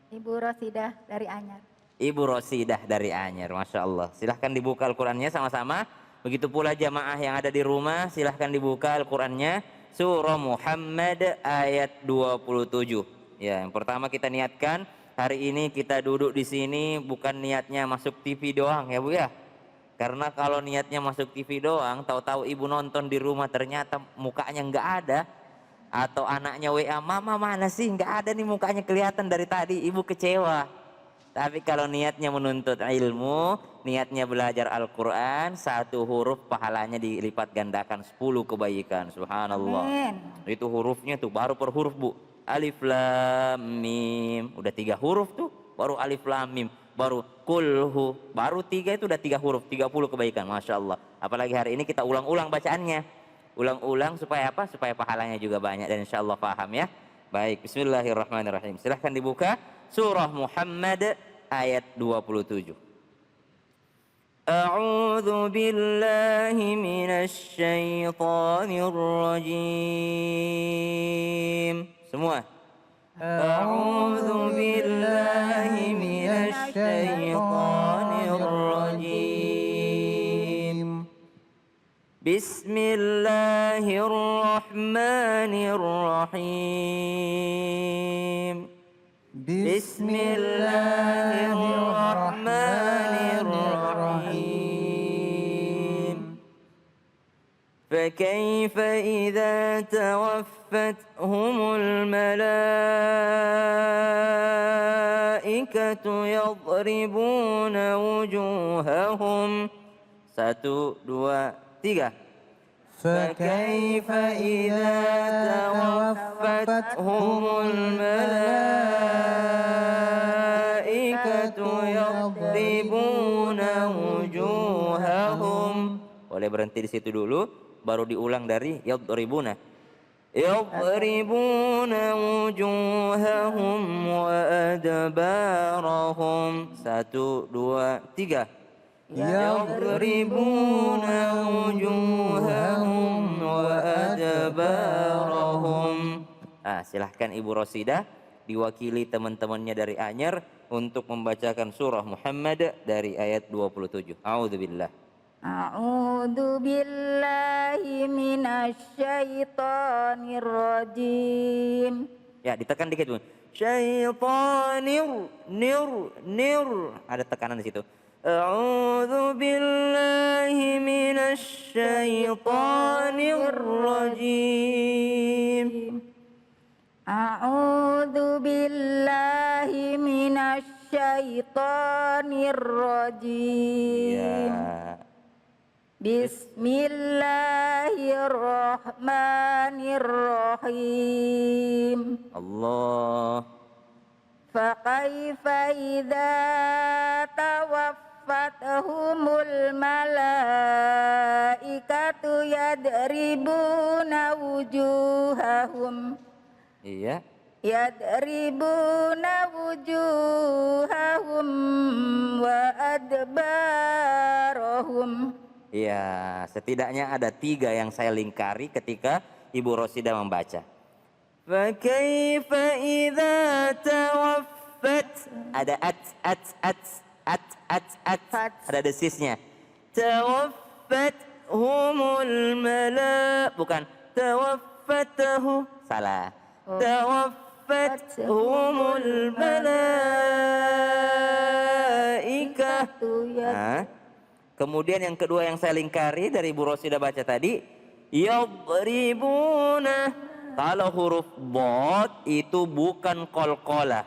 Ibu Rosidah dari Anyar. Ibu Rosidah dari Anyer, Masya Allah. Silahkan dibuka Al-Qurannya sama-sama. Begitu pula jamaah yang ada di rumah, silahkan dibuka Al-Qurannya. Surah Muhammad ayat 27. Ya, yang pertama kita niatkan, hari ini kita duduk di sini bukan niatnya masuk TV doang ya Bu ya. Karena kalau niatnya masuk TV doang, tahu-tahu ibu nonton di rumah ternyata mukanya nggak ada. Atau anaknya WA, mama mana sih? Nggak ada nih mukanya kelihatan dari tadi, ibu kecewa. Tapi kalau niatnya menuntut ilmu, niatnya belajar Al-Quran, satu huruf pahalanya dilipat gandakan 10 kebaikan. Subhanallah. Amin. Itu hurufnya tuh baru per huruf Bu. Alif lam mim. Udah 3 huruf tuh, baru alif lam mim. Baru kulhu, baru 3 itu udah 3 huruf, 30 kebaikan, Masya Allah. Apalagi hari ini kita ulang-ulang bacaannya. Ulang-ulang supaya apa? Supaya pahalanya juga banyak dan insya Allah paham ya. Baik, bismillahirrahmanirrahim. Silahkan dibuka surah Muhammad ayat 27. A'udzu billahi minasy syaithanir rajim. Semua. A'udzu billahi minasy syaithanir rajim. Bismillahirrahmanirrahim. Bismillahirrahmanirrahim. فكيف إذا توفتهم الملائكة يضربون وجوههم 1, 2, 3 فكيف إذا توفتهم الملائكة يضربون وجوههم. Boleh berhenti di situ dulu, baru diulang dari yadribuna. Yadribuna wujuhahum wa adbarahum. 1, 2, 3 yadribuna wujuhahum wa adbarahum. Silahkan Ibu Rosidah diwakili teman-temannya dari Anyer untuk membacakan surah Muhammad dari ayat 27. A'udzubillah. A'udzu billahi minasyaitonir rajim. Ya, ditekan dikit, Bu. Syaitanir nir. Ada tekanan di situ. A'udzu billahi minasyaitonir rajim. A'udzu billahi minasyaitonir syaitonir rajim. Ya. Bismillahirrahmanirrahim. Allah. Fakaifa idza tawaffathumul malaikatu yadribuna wujuhahum. Iya. Yadribuna wujuhahum wa adbarahum. Iya, setidaknya ada 3 yang saya lingkari ketika Ibu Rosidah membaca. Fakaifa idza tawaffat, ada ada desisnya. Tawaffat humul mala, bukan tawaffatahu, salah. Tawaffat humul malaikah. Kemudian yang kedua yang saya lingkari dari Ibu Rosidah baca tadi, yadribuna. Kalau huruf bod itu bukan qalqalah.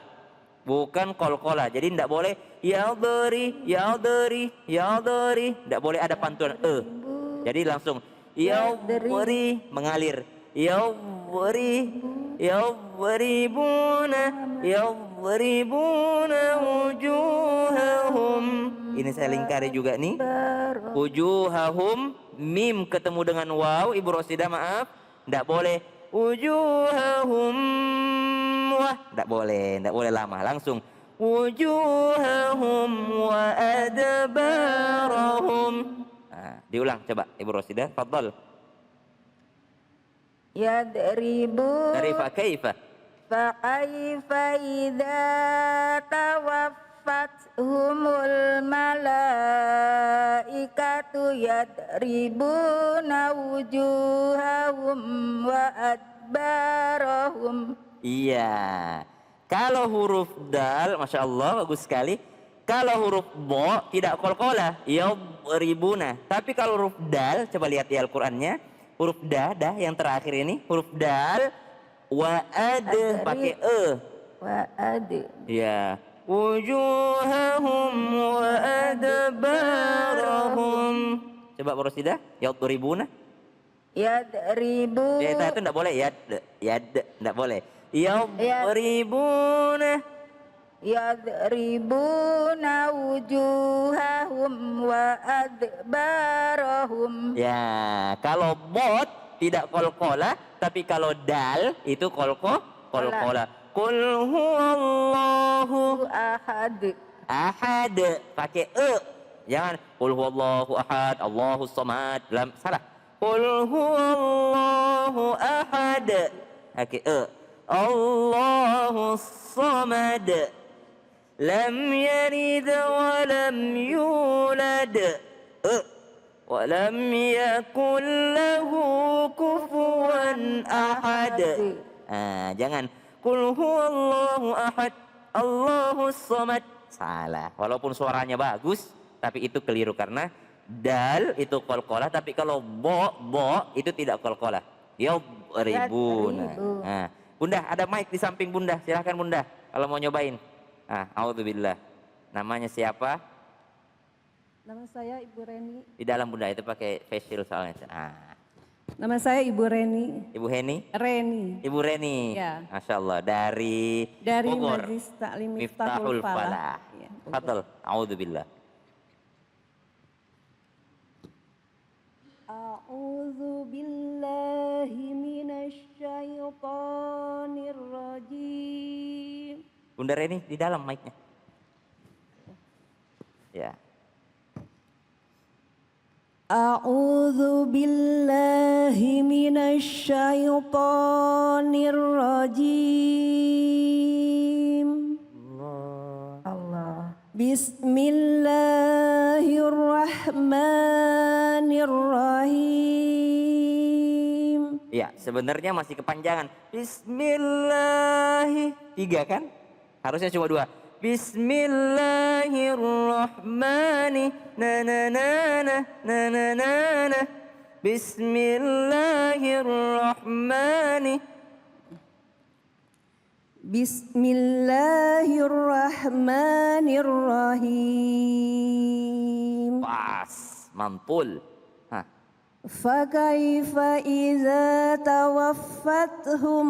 Bukan qalqalah. Jadi tidak boleh yadri, tidak boleh ada pantulan Jadi langsung yadri mengalir. Yadribuna wujuhahum. Ini saya lingkari juga nih. Wujuhahum, mim ketemu dengan waw, Ibu Rosidah maaf, tidak boleh. Wujuhahum, wah, tidak boleh lama, langsung. Wujuhahum wa adbarahum. Nah, diulang coba Ibu Rosidah, fadhal. Yadribu. Dari fa kaifa. Fa kaifa idza tawaffat-humul malaikatu yadribuna wujuhahum wa adbarahum. Iya. Kalau huruf dal, Masya Allah, bagus sekali. Kalau huruf bo tidak qalqalah, yadribuna. Tapi kalau huruf dal, coba lihat di Al-Qur'annya, huruf dah yang terakhir ini, huruf dal, wa ad pakai Wa ad. Ya. Wujuhahum wa adbarahum. Coba Bu Rosidah, yadribuna. Yadribu. Ya, itu enggak boleh, yad enggak boleh. Yadribuna. Yadribuna wujuhahum wa adbarahum. Ya, kalau bot tidak qalqalah, tapi kalau dal itu qalqalah. Qul huwallahu ahad. Ahad pakai Jangan qul huwallahu ahad, Allahus samad. Salah. Qul huwallahu ahad. Pakai Allahus samad. Lam yalid wa lam yulad. Wa lam yakul lahu kufuwan ahad. Jangan qul huwallahu ahad, Allahus samad. Salah. Walaupun suaranya bagus, tapi itu keliru karena dal itu qalqalah, tapi kalau bo itu tidak qalqalah. Yadribuna. Nah, Bunda, ada mic di samping Bunda. Silahkan Bunda kalau mau nyobain. A'udzubillah. Namanya siapa? Nama saya Ibu Reni. Di dalam Bunda itu pakai face shield soalnya. Nama saya Ibu Reni. Ibu Heni? Reni. Ibu Reni. Ya. Masya Allah. Dari Bogor. Majelis Taklim Miftahul Falah. Ya, Fadl. A'udzubillah. A'udzu billahi minasy syaithanir rajim. Bunda Reni di dalam mic-nya. Ya. A'udzu billahi minasy syaithanir rajim. Allah. Bismillahirrahmanirrahim. Ya, sebenarnya masih kepanjangan. Bismillahi. 3 kan? Harusnya cuma 2. Bismillahirrahmanirrahim. Bismillahirrahmanirrahim. Bismillahirrahmanirrahim. Pas, mantul. Hah. Fakaifa idza tawaffathum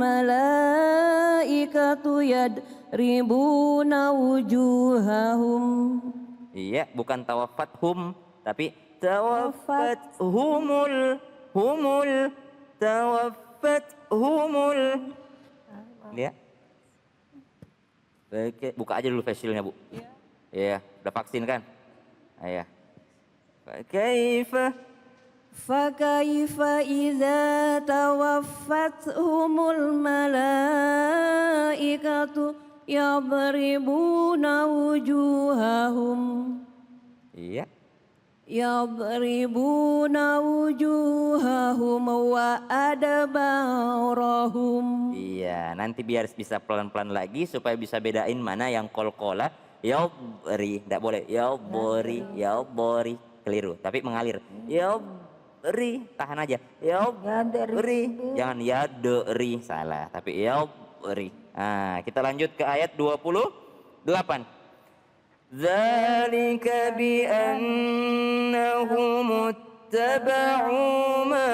malaikatu yadribuna wujuhahum. Iya, bukan tawafathum, tapi tawafathumul, tawafathumul. Lihat. Buka aja dulu facialnya, Bu. Iya, udah vaksin kan? Iya. Kaifa Fakaifa idza tawaffathumul malaikatu yadribuna wujuhahum. Iya. Yadribuna wujuhahum wa adbarahum. Iya, nanti biar bisa pelan-pelan lagi supaya bisa bedain mana yang kol-kola. Yadri, enggak boleh. Yadri, keliru, tapi mengalir. Yadri, tahan aja. Yadri, jangan yadri, salah, tapi yadri. Nah, kita lanjut ke ayat 28. Dzalika bi annahum ittaba'u ma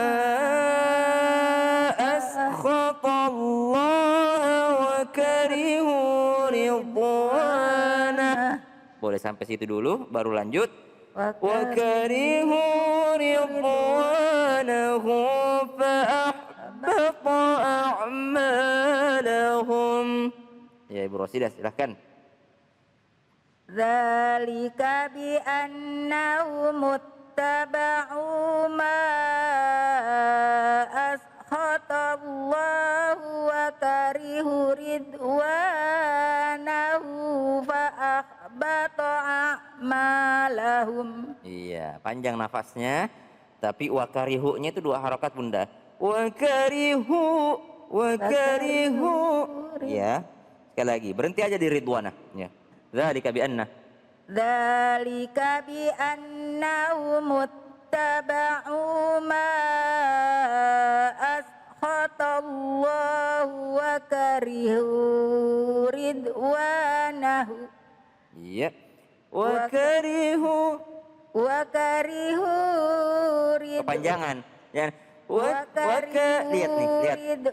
askhatallaha wa karihu ridwanah. Boleh sampai situ dulu baru lanjut. Wa karihu ridwanahu fa ahbata a'malahum. Ya Ibu Rosidah, silahkan. Dzalika bi annahum ittaba'u ma askhatallahu wa karihu ridwanahu fa ahbata a'malahum. Iya, panjang nafasnya, tapi wakarihu-nya itu 2 harakat Bunda. Wakarihu, ya. Sekali lagi, berhenti aja di ridwanah. Ya. Dzalika bi anna. Dzalika bi annahum ittaba'u ma askhatallahu wa karihu ridwanahu. Iya. Wakarihu kepanjangan. Ya. Lihat nih, lihat.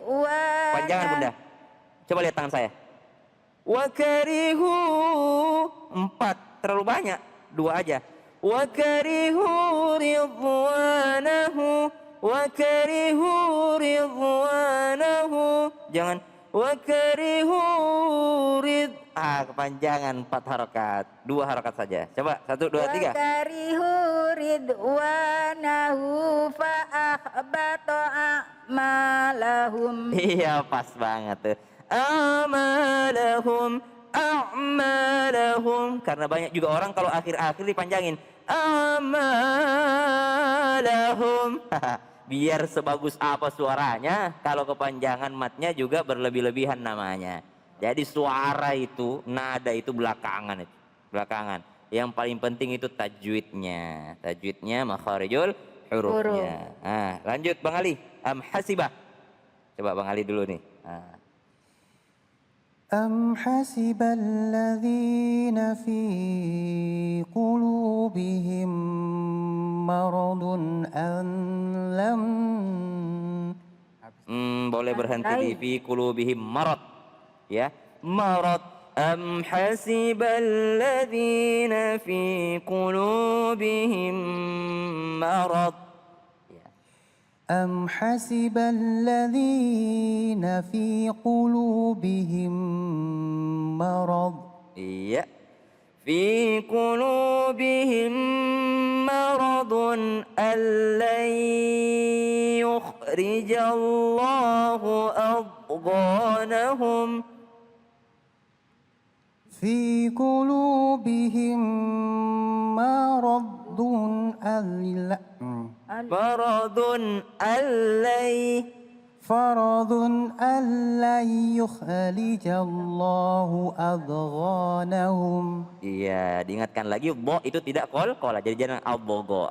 Panjangan Bunda. Coba lihat tangan saya. Wakarihu 4, terlalu banyak, 2 aja. Wakarihu ridwanahu, wakarihu ridwanahu. Jangan wakarihu kepanjangan 4 harakat, 2 harakat saja. Coba 1, 2, 3. Wakarihu ridwanahu fa ahbata a'malahum. Iya, pas banget tuh. A'malahum, a'malahum. Karena banyak juga orang kalau akhir-akhir dipanjangin. A'malahum. Biar sebagus apa suaranya, kalau kepanjangan matnya juga berlebih-lebihan namanya. Jadi suara itu, nada itu belakangan. Yang paling penting itu tajwidnya. Tajwidnya, makharijul hurufnya. Nah, lanjut Bang Ali. Hasibah. Coba Bang Ali dulu nih. Nah. أم حسب الذين في قلوبهم مرض أن لم boleh berhenti di fi qulubihim marad, ya, marad. Am hasiballadzina fi qulubihim marad. أم حسب الذين في قلوبهم مرض. Iya. Fi qulubihim maradun allan yukhrijallahu adghanahum. في قلوبهم مرض Maradun allai فرض ألا يخرج الله أضغانهم. Iya, diingatkan lagi bo itu tidak kol-kola. Jadi jangan abgo.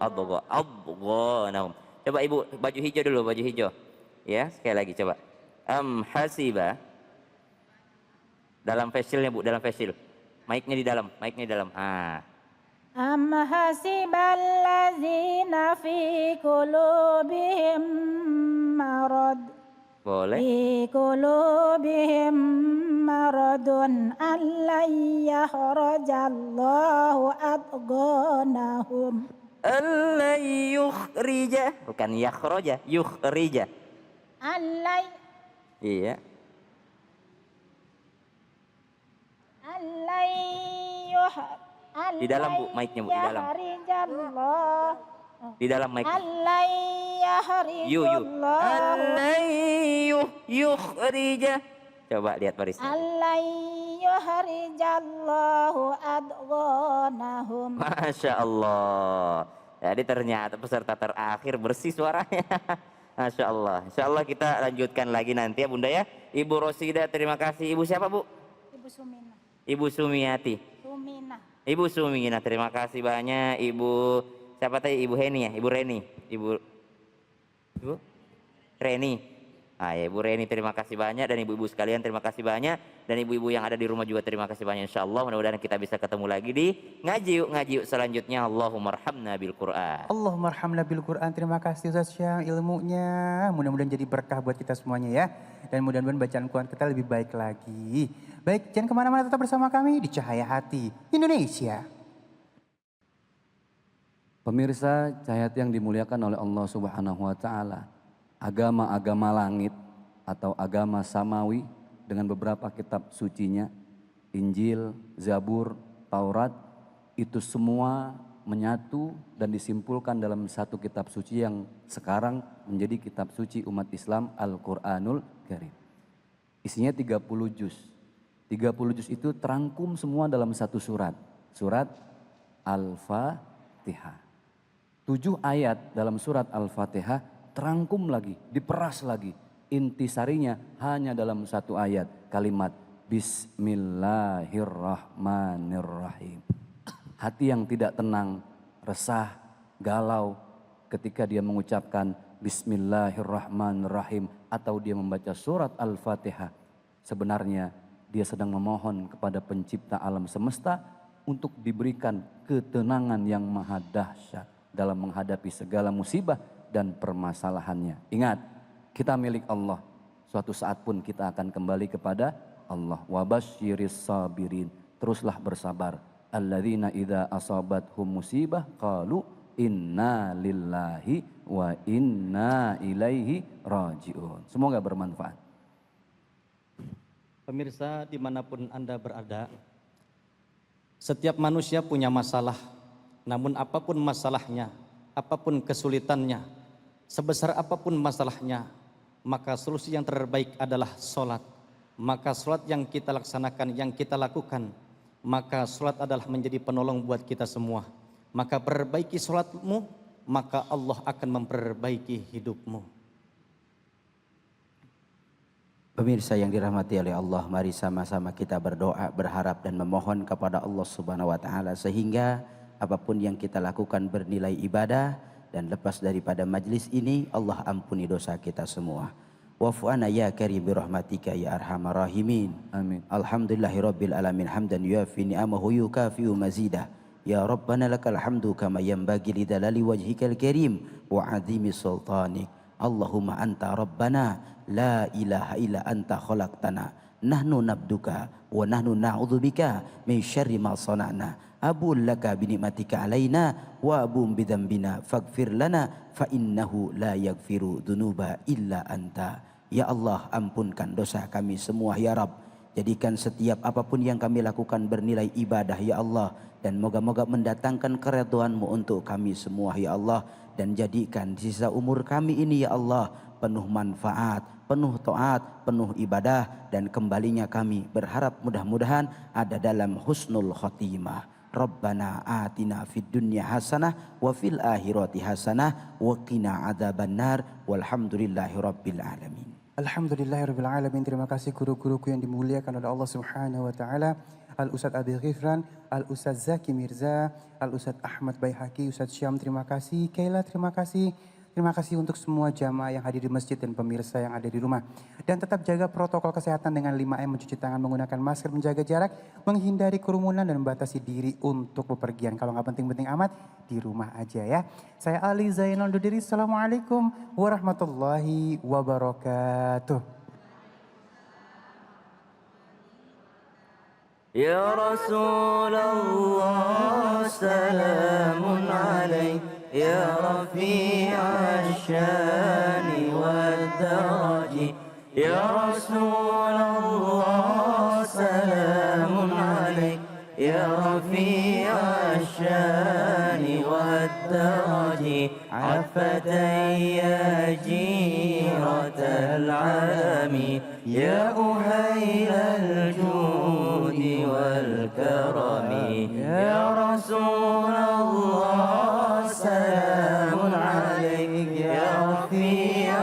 Nahum. Coba Ibu baju hijau dulu, baju hijau. Ya, sekali lagi coba. Am hasiba Dalam facialnya Bu, dalam facial. Mic-nya di dalam, mic-nya di dalam. Am hasibal ladzina fi qulubihim marad. Boleh. Fi qulubihim maradun allan yakhrajallahu adghanahum. Allah yukhrija, bukan yakhroja, yukhrija. Allan Iya. allan yuh Di dalam Bu, mic-nya Bu, di dalam. yakhrajallahu Di dalam mic. allan yakhrajallahu Allah yukhrija. Coba lihat baris. allan yakhrajallahu adghanahum. Masya Allah. Jadi ternyata peserta terakhir bersih suaranya. Masya Allah. Insya Allah kita lanjutkan lagi nanti ya Bunda ya. Ibu Rosida terima kasih. Ibu siapa Bu? Ibu Sumina. Ibu Sumiati. Sumina. Ibu Sumina terima kasih banyak. Ibu siapa tadi? Ibu Heni ya? Ibu Reni. Ibu Reni. Ya, Ibu Reni terima kasih banyak dan ibu-ibu sekalian terima kasih banyak dan ibu-ibu yang ada di rumah juga terima kasih banyak insyaallah. Mudah-mudahan kita bisa ketemu lagi di ngaji yuk selanjutnya. Allahummarhamna bil Qur'an. Allahummarhamna bil Qur'an. Terima kasih Ustaz Syam ilmunya. Mudah-mudahan jadi berkah buat kita semuanya ya. Dan mudah-mudahan bacaan Quran kita lebih baik lagi. Baik, jangan kemana-mana, tetap bersama kami di Cahaya Hati Indonesia. Pemirsa Cahaya Hati yang dimuliakan oleh Allah Subhanahu wa taala. Agama-agama langit atau agama samawi dengan beberapa kitab sucinya, Injil, Zabur, Taurat, itu semua menyatu dan disimpulkan dalam satu kitab suci yang sekarang menjadi kitab suci umat Islam, Al-Quranul Karim. Isinya 30 juz. 30 juz itu terangkum semua dalam satu surat. Surat Al-Fatihah. 7 ayat dalam surat Al-Fatihah terangkum lagi, diperas lagi. Intisarinya hanya dalam satu ayat, kalimat Bismillahirrahmanirrahim. Hati yang tidak tenang, resah, galau ketika dia mengucapkan Bismillahirrahmanirrahim atau dia membaca surat Al-Fatihah, sebenarnya dia sedang memohon kepada pencipta alam semesta untuk diberikan ketenangan yang maha dahsyat dalam menghadapi segala musibah dan permasalahannya. Ingat, kita milik Allah. Suatu saat pun kita akan kembali kepada Allah. Wabasyiris sabirin. Teruslah bersabar. Alladzina idza asabathum musibah qalu inna lillahi wa inna ilaihi rajiun. Semoga bermanfaat. Pemirsa dimanapun Anda berada, setiap manusia punya masalah. Namun apapun masalahnya, apapun kesulitannya, sebesar apapun masalahnya, maka solusi yang terbaik adalah sholat. Maka sholat yang kita laksanakan, yang kita lakukan, maka sholat adalah menjadi penolong buat kita semua. Maka perbaiki sholatmu, maka Allah akan memperbaiki hidupmu. Pemirsa yang dirahmati oleh Allah, mari sama-sama kita berdoa, berharap dan memohon kepada Allah Subhanahu wa taala sehingga apapun yang kita lakukan bernilai ibadah dan lepas daripada majlis ini Allah ampuni dosa kita semua. Wa'fu anna ya karim bi rahmatika ya arhamar rahimin. Amin. Alhamdulillahirabbil alamin hamdan yuafi ni'amahu yukafi'u mazidah. Ya Rabbana lakal hamdu kama yanbaghi lidalali wajhikal karim wa 'azimi sultanik. Allahumma anta rabbana la ilaha illa anta khalaqtana. Nahnu nabduka wa nahnu na'udzubika min syarri ma sana'na. Abul laka binikmatika alaina wa abum bidambina faghfir lana fa innahu la yaghfiru dzunuba illa anta. Ya Allah, ampunkan dosa kami semua ya Rabb. Jadikan setiap apapun yang kami lakukan bernilai ibadah ya Allah, dan moga-moga mendatangkan keridhaan-Mu untuk kami semua ya Allah, dan jadikan sisa umur kami ini ya Allah penuh manfaat, penuh taat, penuh ibadah, dan kembalinya kami berharap mudah-mudahan ada dalam husnul khotimah. Rabbana atina fid dunya hasanah wa fil akhirati hasanah wa qina adzabannar walhamdulillahi rabbil alamin. Alhamdulillahirabbil alamin. Terima kasih guru-guruku yang dimuliakan oleh Allah Subhanahu wa taala. Al-Ustadz Abi Ghifran, Al-Ustadz Zaki Mirza, Al-Ustadz Ahmad Baihaqi, Ustadz Syam terima kasih, Kaila terima kasih. Terima kasih untuk semua jamaah yang hadir di masjid dan pemirsa yang ada di rumah. Dan tetap jaga protokol kesehatan dengan 5M, mencuci tangan, menggunakan masker, menjaga jarak, menghindari kerumunan dan membatasi diri untuk bepergian. Kalau nggak penting-penting amat, di rumah aja ya. Saya Ali Zainal undur diri. Assalamualaikum warahmatullahi wabarakatuh. Ya Rasulullah, salamun alaik. يا رفيع الشان والدرج يا رسول الله سلام عليك يا رفيع الشان والدرج عفة يا جيرة العالم يا أهيل الجود والكرم يا رسول الله سلام عليك يا رفيع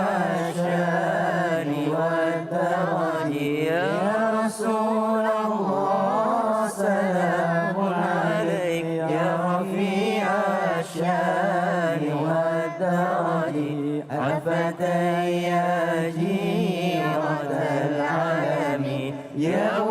الشان والدرج يا رسول الله سلام عليك يا رفيع الشان والدرج عفة يا جيرة العالم يا